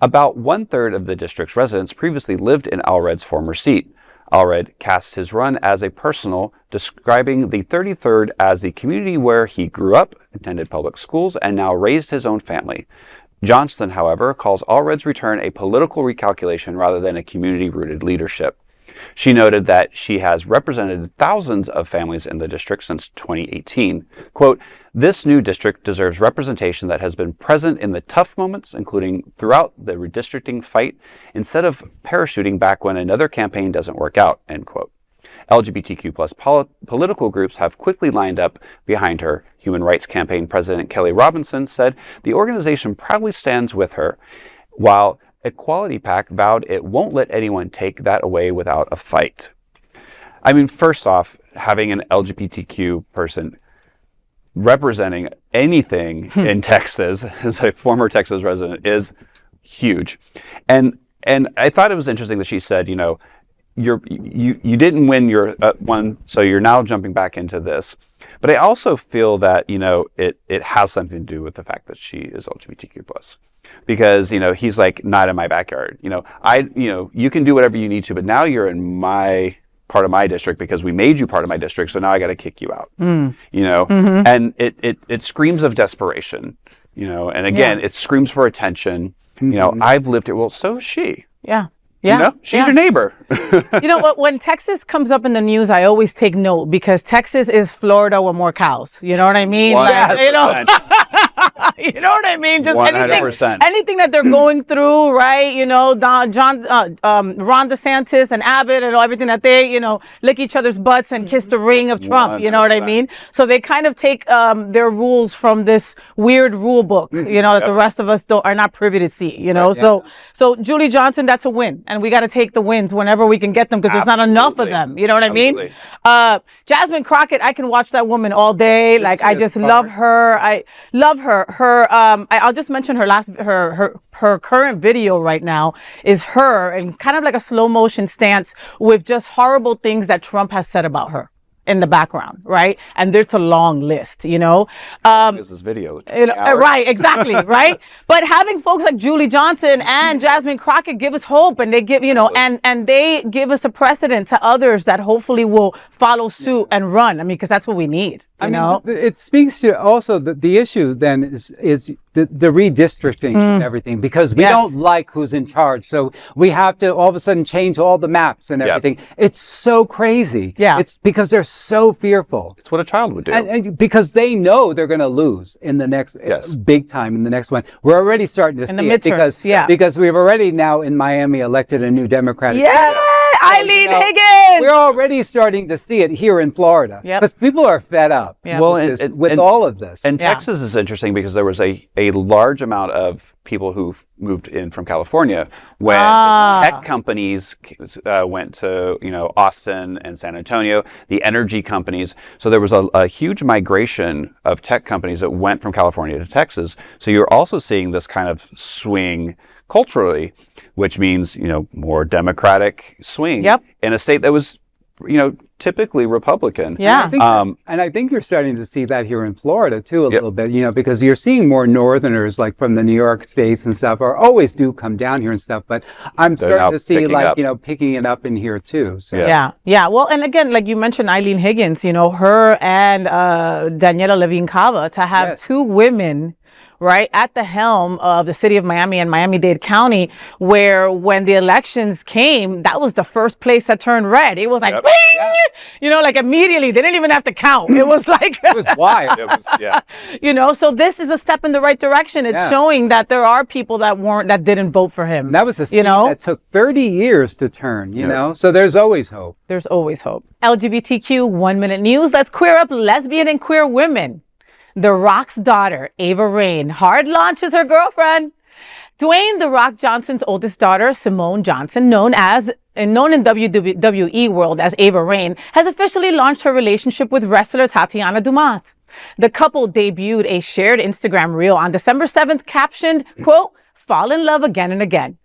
About one-third of the district's residents previously lived in Allred's former seat. Allred casts his run as a personal, describing the 33rd as the community where he grew up, attended public schools, and now raised his own family. Johnson, however, calls Allred's return a political recalculation rather than a community-rooted leadership. She noted that she has represented thousands of families in the district since 2018. Quote, "This new district deserves representation that has been present in the tough moments, including throughout the redistricting fight, instead of parachuting back when another campaign doesn't work out," end quote. LGBTQ plus political groups have quickly lined up behind her. Human Rights Campaign President Kelly Robinson said the organization proudly stands with her, while Equality PAC vowed it won't let anyone take that away without a fight. I mean, first off, having an LGBTQ person representing anything in Texas, as a former Texas resident, is huge. And and I thought it was interesting that she said, you know, you didn't win your one, so you're now jumping back into this. But I also feel that, you know, it has something to do with the fact that she is LGBTQ plus, because, you know, he's like, not in my backyard. You know, you can do whatever you need to, but now you're in my part of my district because we made you part of my district, so now I got to kick you out. You know, and it screams of desperation. You know, and again, it screams for attention. You know, I've lived it. Well, so is she. Yeah. You know, she's your neighbor. You know what? When Texas comes up in the news, I always take note because Texas is Florida with more cows. You know what I mean? Like, you know, you know what I mean? Just 100%. anything that they're going through, right? You know, Ron DeSantis and Abbott and everything that they, you know, lick each other's butts and kiss the ring of Trump. 100%. You know what I mean? So they kind of take their rules from this weird rule book, you know, that the rest of us are not privy to see. You know, so Julie Johnson, that's a win. And we got to take the wins whenever we can get them because there's not enough of them. You know what I mean? Jasmine Crockett, I can watch that woman all day. Like, I just love her. I love her. I'll just mention her current video right now is her and kind of like a slow motion stance with just horrible things that Trump has said about her in the background, right? And there's a long list, you know. Is this video? Right, exactly, right? But having folks like Julie Johnson and Jasmine Crockett give us hope, and they give, you know, and they give us a precedent to others that hopefully will follow suit and run. I mean, because that's what we need. You know? It speaks to also the issue then is the redistricting and everything, because we don't like who's in charge. So we have to all of a sudden change all the maps and everything. It's so crazy. Yeah. It's because they're so fearful. It's what a child would do. And because they know they're going to lose in the next big time in the next one. We're already starting to see it because we've already now in Miami elected a new Democratic. Yeah. Eileen Higgins. We're already starting to see it here in Florida because people are fed up with all of this. And Texas is interesting because there was a large amount of people who moved in from California when tech companies went to, you know, Austin and San Antonio, the energy companies. So there was a huge migration of tech companies that went from California to Texas. So you're also seeing this kind of swing culturally, which means, you know, more Democratic swing in a state that was, you know, typically Republican. Yeah. And I think you're starting to see that here in Florida too a little bit, you know, because you're seeing more Northerners like from the New York states and stuff always do come down here and stuff, but I'm starting to see like, you know, picking it up in here too. So. Yeah. Well, and again, like you mentioned Eileen Higgins, you know, her and Daniela Levine Cava to have two women right at the helm of the city of Miami and Miami-Dade County, where when the elections came, that was the first place that turned red. It was like, you know, like immediately, they didn't even have to count. It was like, it was wild. You know, so this is a step in the right direction. It's showing that there are people that didn't vote for him. That was a state that took 30 years to turn, you know, so there's always hope. There's always hope. LGBTQ 1 Minute News. Let's queer up lesbian and queer women. The Rock's daughter, Ava Raine, hard launches her girlfriend. Dwayne "The Rock" Johnson's oldest daughter, Simone Johnson, known in WWE world as Ava Raine, has officially launched her relationship with wrestler Tatiana Dumas. The couple debuted a shared Instagram reel on December 7th captioned, quote, "Fall in love again and again."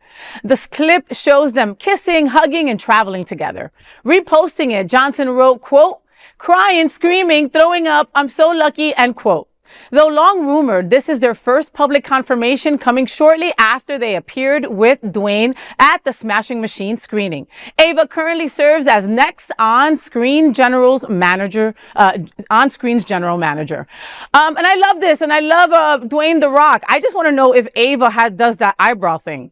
This clip shows them kissing, hugging, and traveling together. Reposting it, Johnson wrote, quote, "Crying, screaming, throwing up, I'm so lucky," end quote. Though long rumored, this is their first public confirmation, coming shortly after they appeared with Dwayne at the Smashing Machine screening. Ava currently serves as next on-screen's general manager. And I love this, and I love Dwayne "The Rock." I just want to know if Ava does that eyebrow thing.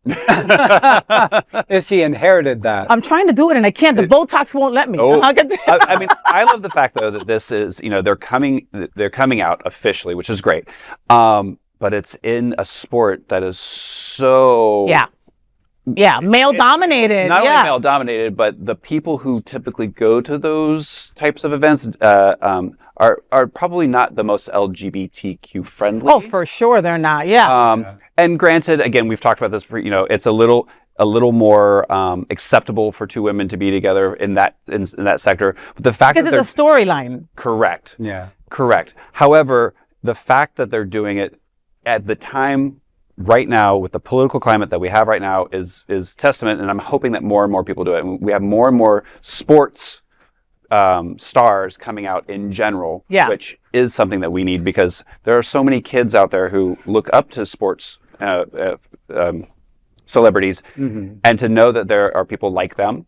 If she inherited that. I'm trying to do it and I can't. The Botox won't let me. I mean, I love the fact though that this is, you know, they're coming out officially, which is great. But it's in a sport that is so male dominated. Not only male dominated, but the people who typically go to those types of events are probably not the most LGBTQ friendly. Oh, for sure they're not. And granted, again, we've talked about this for, you know, it's a little more acceptable for two women to be together in that sector. But the fact because it's a storyline. Correct. Yeah. Correct. However, the fact that they're doing it at the time right now, with the political climate that we have right now, is testament, and I'm hoping that more and more people do it. And we have more and more sports stars coming out in general, which is something that we need, because there are so many kids out there who look up to sports celebrities, and to know that there are people like them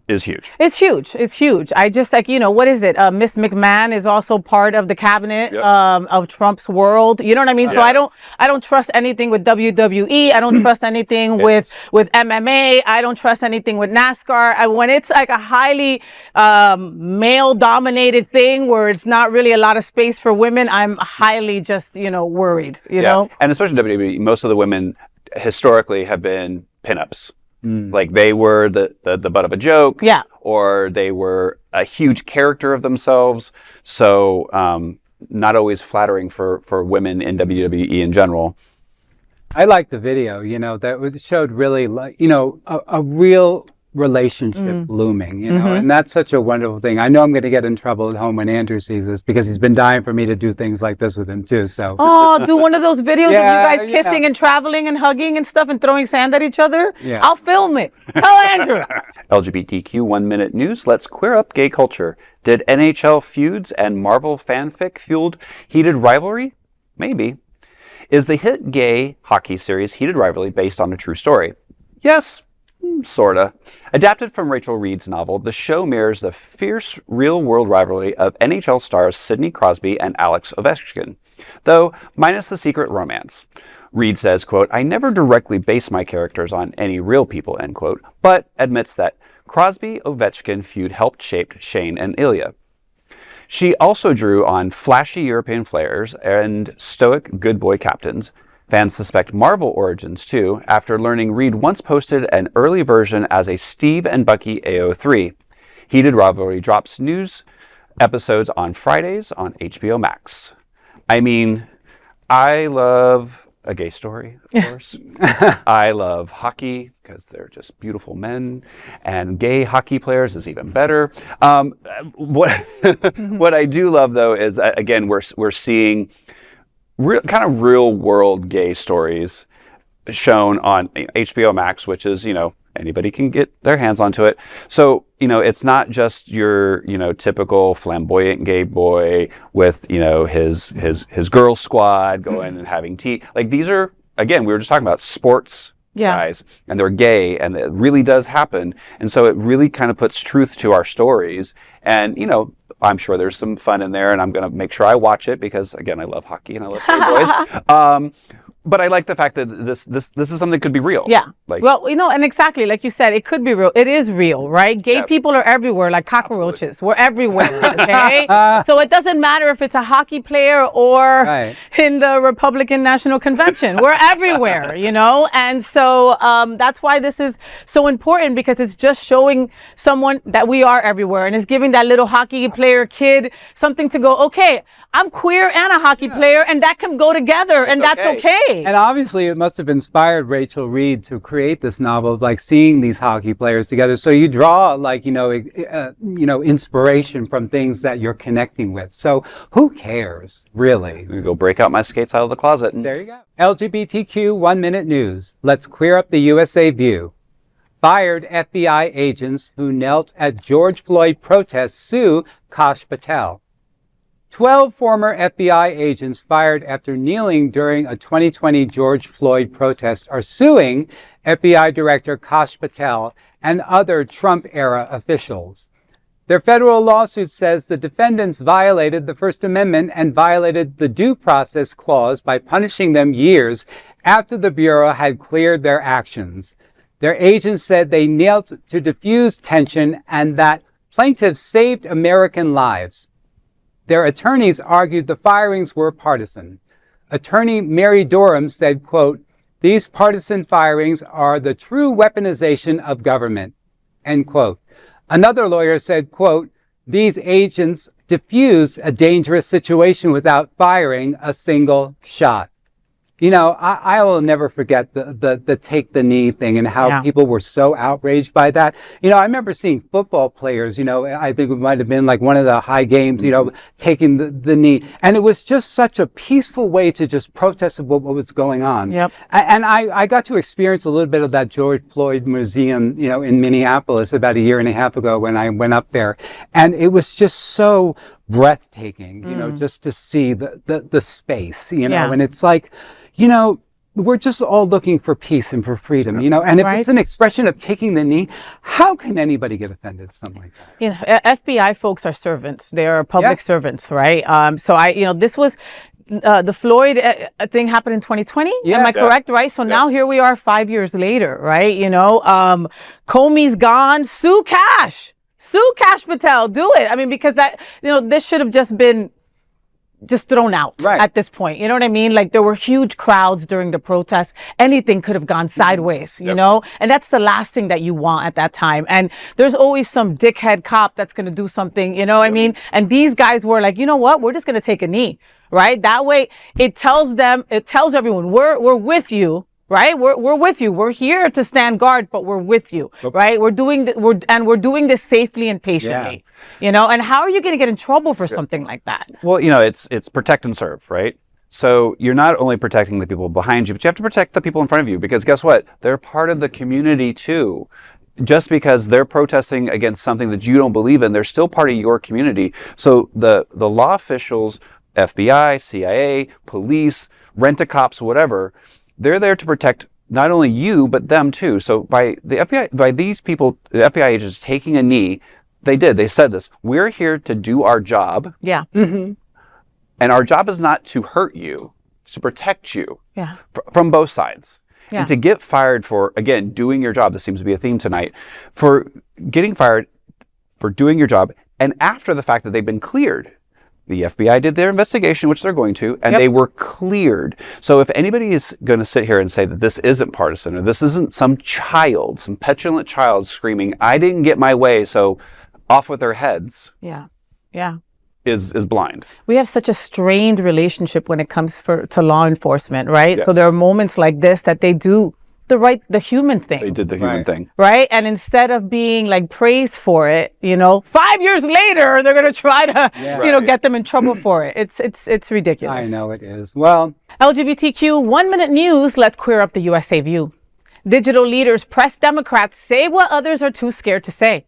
is huge. It's huge. It's huge. I just what is it? Miss McMahon is also part of the cabinet of Trump's world. You know what I mean? So I don't trust anything with WWE. I don't trust anything with MMA. I don't trust anything with NASCAR. When it's like a highly male dominated thing where it's not really a lot of space for women, I'm highly just worried. You know, and especially WWE, most of the women historically have been pinups. Like they were the butt of a joke, or they were a huge character of themselves. So not always flattering for women in WWE in general. I like the video, that showed really a real relationship blooming, and that's such a wonderful thing. I know I'm going to get in trouble at home when Andrew sees this, because he's been dying for me to do things like this with him too. So do one of those videos of you guys kissing and traveling and hugging and stuff and throwing sand at each other. I'll film it. Tell Andrew. LGBTQ 1 Minute News. Let's queer up gay culture. Did NHL feuds and Marvel fanfic fueled heated rivalry? Maybe. Is the hit gay hockey series Heated Rivalry based on a true story? Yes. Sorta. Adapted from Rachel Reed's novel, the show mirrors the fierce real-world rivalry of NHL stars Sidney Crosby and Alex Ovechkin, though minus the secret romance. Reed says, quote, "I never directly base my characters on any real people," end quote, but admits that Crosby-Ovechkin feud helped shape Shane and Ilya. She also drew on flashy European flares and stoic good boy captains. Fans suspect Marvel origins, too, after learning Reed once posted an early version as a Steve and Bucky AO3. Heated Rivalry drops news episodes on Fridays on HBO Max. I mean, I love a gay story, of course. I love hockey, because they're just beautiful men, and gay hockey players is even better. What I do love, though, is that, again, we're seeing kind of real world gay stories shown on HBO Max, which is, anybody can get their hands onto it. So, it's not just your, typical flamboyant gay boy with, his girl squad going and having tea. Like, these are, again, we were just talking about sports guys, and they're gay, and it really does happen. And so it really kind of puts truth to our stories. And, I'm sure there's some fun in there, and I'm going to make sure I watch it because, again, I love hockey and I love gay boys. But I like the fact that this is something that could be real. Yeah. And exactly like you said, it could be real. It is real, right? Gay people are everywhere, like cockroaches. Absolutely. We're everywhere, okay? So it doesn't matter if it's a hockey player or in the Republican National Convention. We're everywhere, And so that's why this is so important, because it's just showing someone that we are everywhere, and it's giving that little hockey player kid something to go, okay, I'm queer and a hockey player, and that can go together, and that's okay. And obviously it must have inspired Rachel Reed to create this novel of seeing these hockey players together. So you draw inspiration from things that you're connecting with. So who cares, really? I'm gonna go break out my skates out of the closet. There you go. LGBTQ 1 Minute News. Let's queer up the USA View. Fired FBI agents who knelt at George Floyd protests sue Kash Patel. 12 former FBI agents fired after kneeling during a 2020 George Floyd protest are suing FBI Director Kash Patel and other Trump-era officials. Their federal lawsuit says the defendants violated the First Amendment and violated the Due Process Clause by punishing them years after the Bureau had cleared their actions. Their agents said they knelt to diffuse tension and that plaintiffs saved American lives. Their attorneys argued the firings were partisan. Attorney Mary Durham said, quote, "These partisan firings are the true weaponization of government," end quote. Another lawyer said, quote, "These agents diffused a dangerous situation without firing a single shot," You know, I will never forget the take the knee thing and how people were so outraged by that. You know, I remember seeing football players, you know, I think it might have been like one of the high games, you know, taking the knee. And it was just such a peaceful way to just protest what was going on. Yep. And I got to experience a little bit of that George Floyd Museum, you know, in Minneapolis about a year and a half ago when I went up there. And it was just so breathtaking, you know, just to see the space, you know, and it's like, you know, we're just all looking for peace and for freedom, you know, and if it's an expression of taking the knee, how can anybody get offended at something like that? You know, FBI folks are servants. They are public servants, right? So you know, this was the Floyd thing happened in 2020. Am I correct? Right. So now here we are 5 years later, right? You know, Comey's gone. Sue Cash Patel, do it. I mean, because that, you know, this should have just been thrown out at this point. You know what I mean? Like there were huge crowds during the protests. Anything could have gone sideways, you know? And that's the last thing that you want at that time. And there's always some dickhead cop that's going to do something, you know what I mean? And these guys were like, you know what? We're just going to take a knee, right? That way it tells everyone, we're with you. Right? We're with you. We're here to stand guard, but we're with you. Right? We're doing this safely and patiently. You know, and how are you going to get in trouble for something like that? Well, you know, it's protect and serve, right? So you're not only protecting the people behind you, but you have to protect the people in front of you, because guess what? They're part of the community too. Just because they're protesting against something that you don't believe in, they're still part of your community. So the law officials, FBI, CIA, police, rent-a-cops, whatever, they're there to protect not only you, but them too. So by the FBI agents taking a knee, they said this, we're here to do our job. Yeah. And our job is not to hurt you, it's to protect you. Yeah. From both sides. Yeah. And to get fired for, again, doing your job, this seems to be a theme tonight, for getting fired for doing your job, and after the fact that they've been cleared. The FBI did their investigation, which they're going to, and they were cleared. So if anybody is going to sit here and say that this isn't partisan, or this isn't some petulant child screaming, I didn't get my way, so off with their heads. Yeah. Is blind. We have such a strained relationship when it comes to law enforcement, right? Yes. So there are moments like this that they do the human thing. They did the human thing. Right? And instead of being like praised for it, you know, 5 years later, they're going to try to, you know, get them in trouble for it. It's ridiculous. I know it is. Well, LGBTQ 1 Minute News, let's queer up the USA view. Digital leaders press Democrats say what others are too scared to say.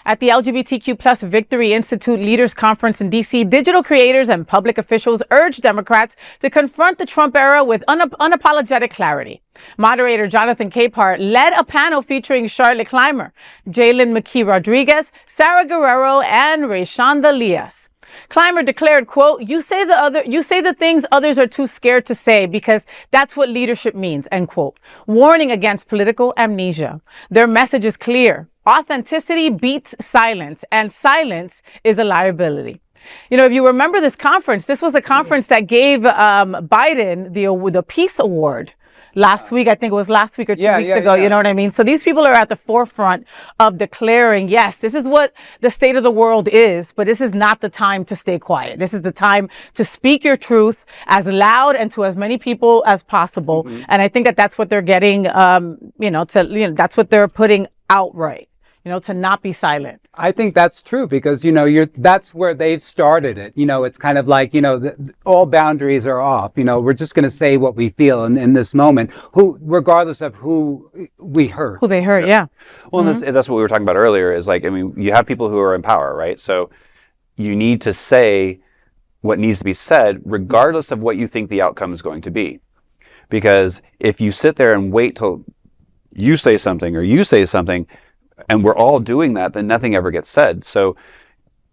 At the LGBTQ plus Victory Institute Leaders Conference in D.C., digital creators and public officials urged Democrats to confront the Trump era with unapologetic clarity. Moderator Jonathan Capehart led a panel featuring Charlotte Clymer, Jalen McKee Rodriguez, Sarah Guerrero, and Rayshonda Lias. Clymer declared, quote, you say the things others are too scared to say because that's what leadership means, end quote. Warning against political amnesia. Their message is clear. Authenticity beats silence, and silence is a liability. You know, if you remember this conference, this was a conference that gave Biden the Peace Award last week. I think it was last week or 2 weeks ago. You know what I mean? So these people are at the forefront of declaring, yes, this is what the state of the world is, but this is not the time to stay quiet. This is the time to speak your truth as loud and to as many people as possible. And I think that that's what they're getting, that's what they're putting outright. You know, to not be silent. I think that's true because, you know, that's where they've started it. You know, it's kind of like, you know, all boundaries are off. You know, we're just going to say what we feel in this moment, regardless of who we hurt. Who they hurt, yeah. Well, that's what we were talking about earlier is like, I mean, you have people who are in power, right? So you need to say what needs to be said, regardless of what you think the outcome is going to be. Because if you sit there and wait till you say something or you say something, and we're all doing that, then nothing ever gets said. So,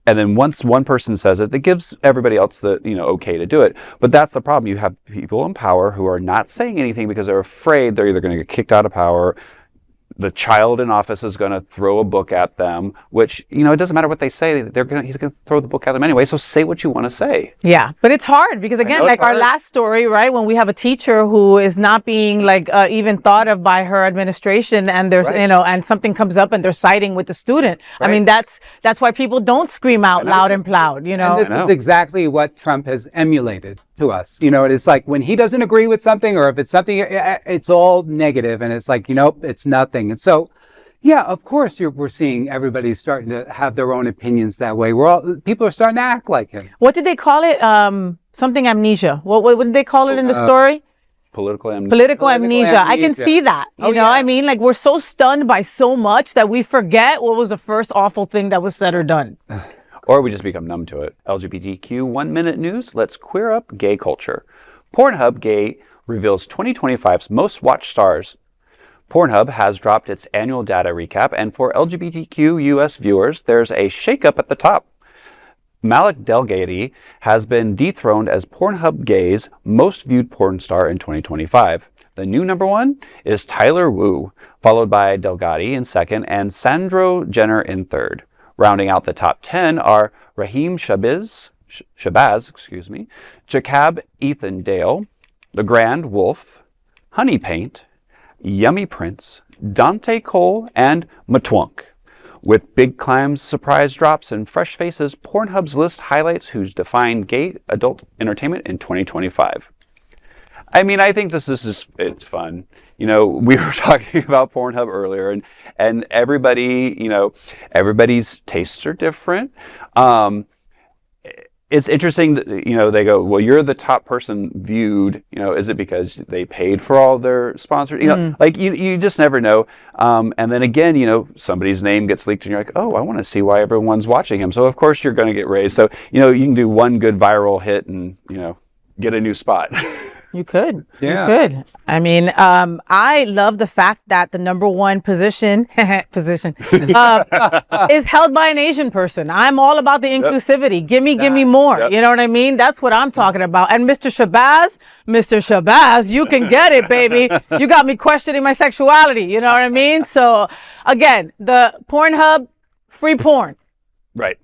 and then once one person says it, that gives everybody else the, you know, okay to do it. But that's the problem. You have people in power who are not saying anything because they're afraid they're either going to get kicked out of power, the child in office is going to throw a book at them, which, you know, it doesn't matter what they say. He's going to throw the book at them anyway. So say what you want to say. Yeah, but it's hard because, again, like our last story, right, when we have a teacher who is not being like even thought of by her administration, and there's you know, and something comes up and they're siding with the student. I mean, that's why people don't scream out loud and proud, you know. And this is exactly what Trump has emulated to us. You know, it's like when he doesn't agree with something, or if it's something, it's all negative, and it's like, you know, it's nothing. And so, yeah, of course, we're seeing everybody starting to have their own opinions that way. People are starting to act like him. What did they call it? Something amnesia. What did they call it in the story? Political amnesia. Political amnesia. I can see that. You know, I mean, like, we're so stunned by so much that we forget what was the first awful thing that was said or done. Or we just become numb to it. LGBTQ 1 Minute News. Let's queer up gay culture. Pornhub Gay reveals 2025's most watched stars. Pornhub has dropped its annual data recap, and for LGBTQ US viewers, there's a shakeup at the top. Malik Delgady has been dethroned as Pornhub Gay's most viewed porn star in 2025. The new number one is Tyler Wu, followed by Delgady in second and Sandro Jenner in third. Rounding out the top 10 are Raheem Shabazz, Jacob Ethan Dale, LeGrand Wolf, Honey Paint, Yummy Prince, Dante Cole, and Matwunk. With big climbs, surprise drops, and fresh faces, Pornhub's list highlights who's defined gay adult entertainment in 2025. I mean, I think this is just, it's fun. You know, we were talking about Pornhub earlier, and everybody, you know, everybody's tastes are different. It's interesting that, you know, they go, well, you're the top person viewed, you know, is it because they paid for all their sponsors? You know, like you just never know. And then again, you know, somebody's name gets leaked and you're like, oh, I want to see why everyone's watching him. So of course you're going to get raised. So, you know, you can do one good viral hit and, you know, get a new spot. You could. Yeah. You could. I mean, I love the fact that the number one position is held by an Asian person. I'm all about the inclusivity. Give me more. You know what I mean? That's what I'm talking about. And Mr. Shabazz, you can get it, baby. You got me questioning my sexuality. You know what I mean? So again, the Pornhub, free porn. Right.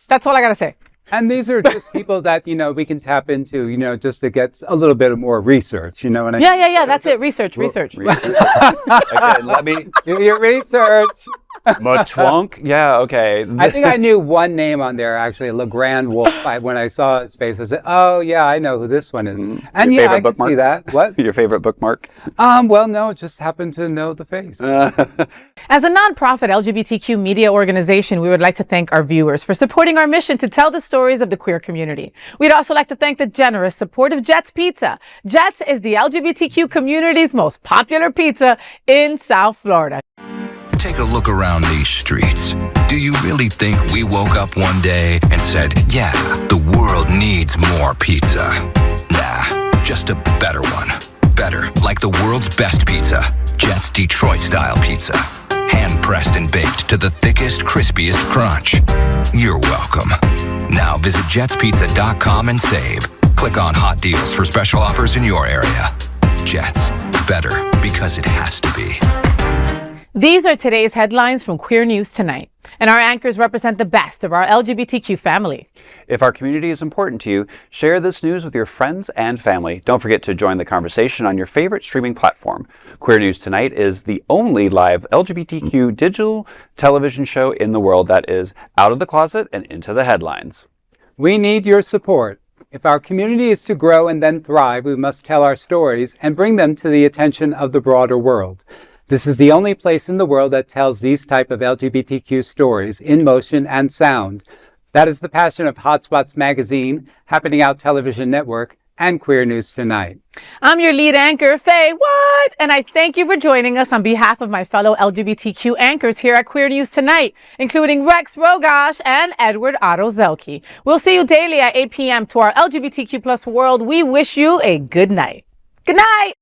That's all I got to say. And these are just people that, you know, we can tap into, you know, just to get a little bit more research, you know what I mean? Yeah. That's it. Research. Again, let me Do your research. Matwunk. Yeah, okay. I think I knew one name on there, actually, LeGrand Wolf. When I saw his face, I said, oh, yeah, I know who this one is. And Your yeah, I favorite can see bookmark? that. What? Your favorite bookmark? Well, no, just happened to know the face. As a nonprofit LGBTQ media organization, we would like to thank our viewers for supporting our mission to tell the stories of the queer community. We'd also like to thank the generous support of Jets Pizza. Jets is the LGBTQ community's most popular pizza in South Florida. Take a look around these streets. Do you really think we woke up one day and said, yeah, the world needs more pizza? Nah, just a better one. Better, like the world's best pizza, Jet's Detroit-style pizza. Hand-pressed and baked to the thickest, crispiest crunch. You're welcome. Now visit jetspizza.com and save. Click on hot deals for special offers in your area. Jets, better because it has to be. These are today's headlines from Queer News Tonight, and our anchors represent the best of our LGBTQ family. If our community is important to you, share this news with your friends and family. Don't forget to join the conversation on your favorite streaming platform. Queer News Tonight is the only live LGBTQ digital television show in the world that is out of the closet and into the headlines. We need your support. If our community is to grow and then thrive, we must tell our stories and bring them to the attention of the broader world. This is the only place in the world that tells these type of LGBTQ stories in motion and sound. That is the passion of Hotspots Magazine, Happening Out Television Network, and Queer News Tonight. I'm your lead anchor, FayWhat, and I thank you for joining us on behalf of my fellow LGBTQ anchors here at Queer News Tonight, including Rex Rogosch and Edward Otto Zielke. We'll see you daily at 8 p.m. to our LGBTQ+ world. We wish you a good night. Good night!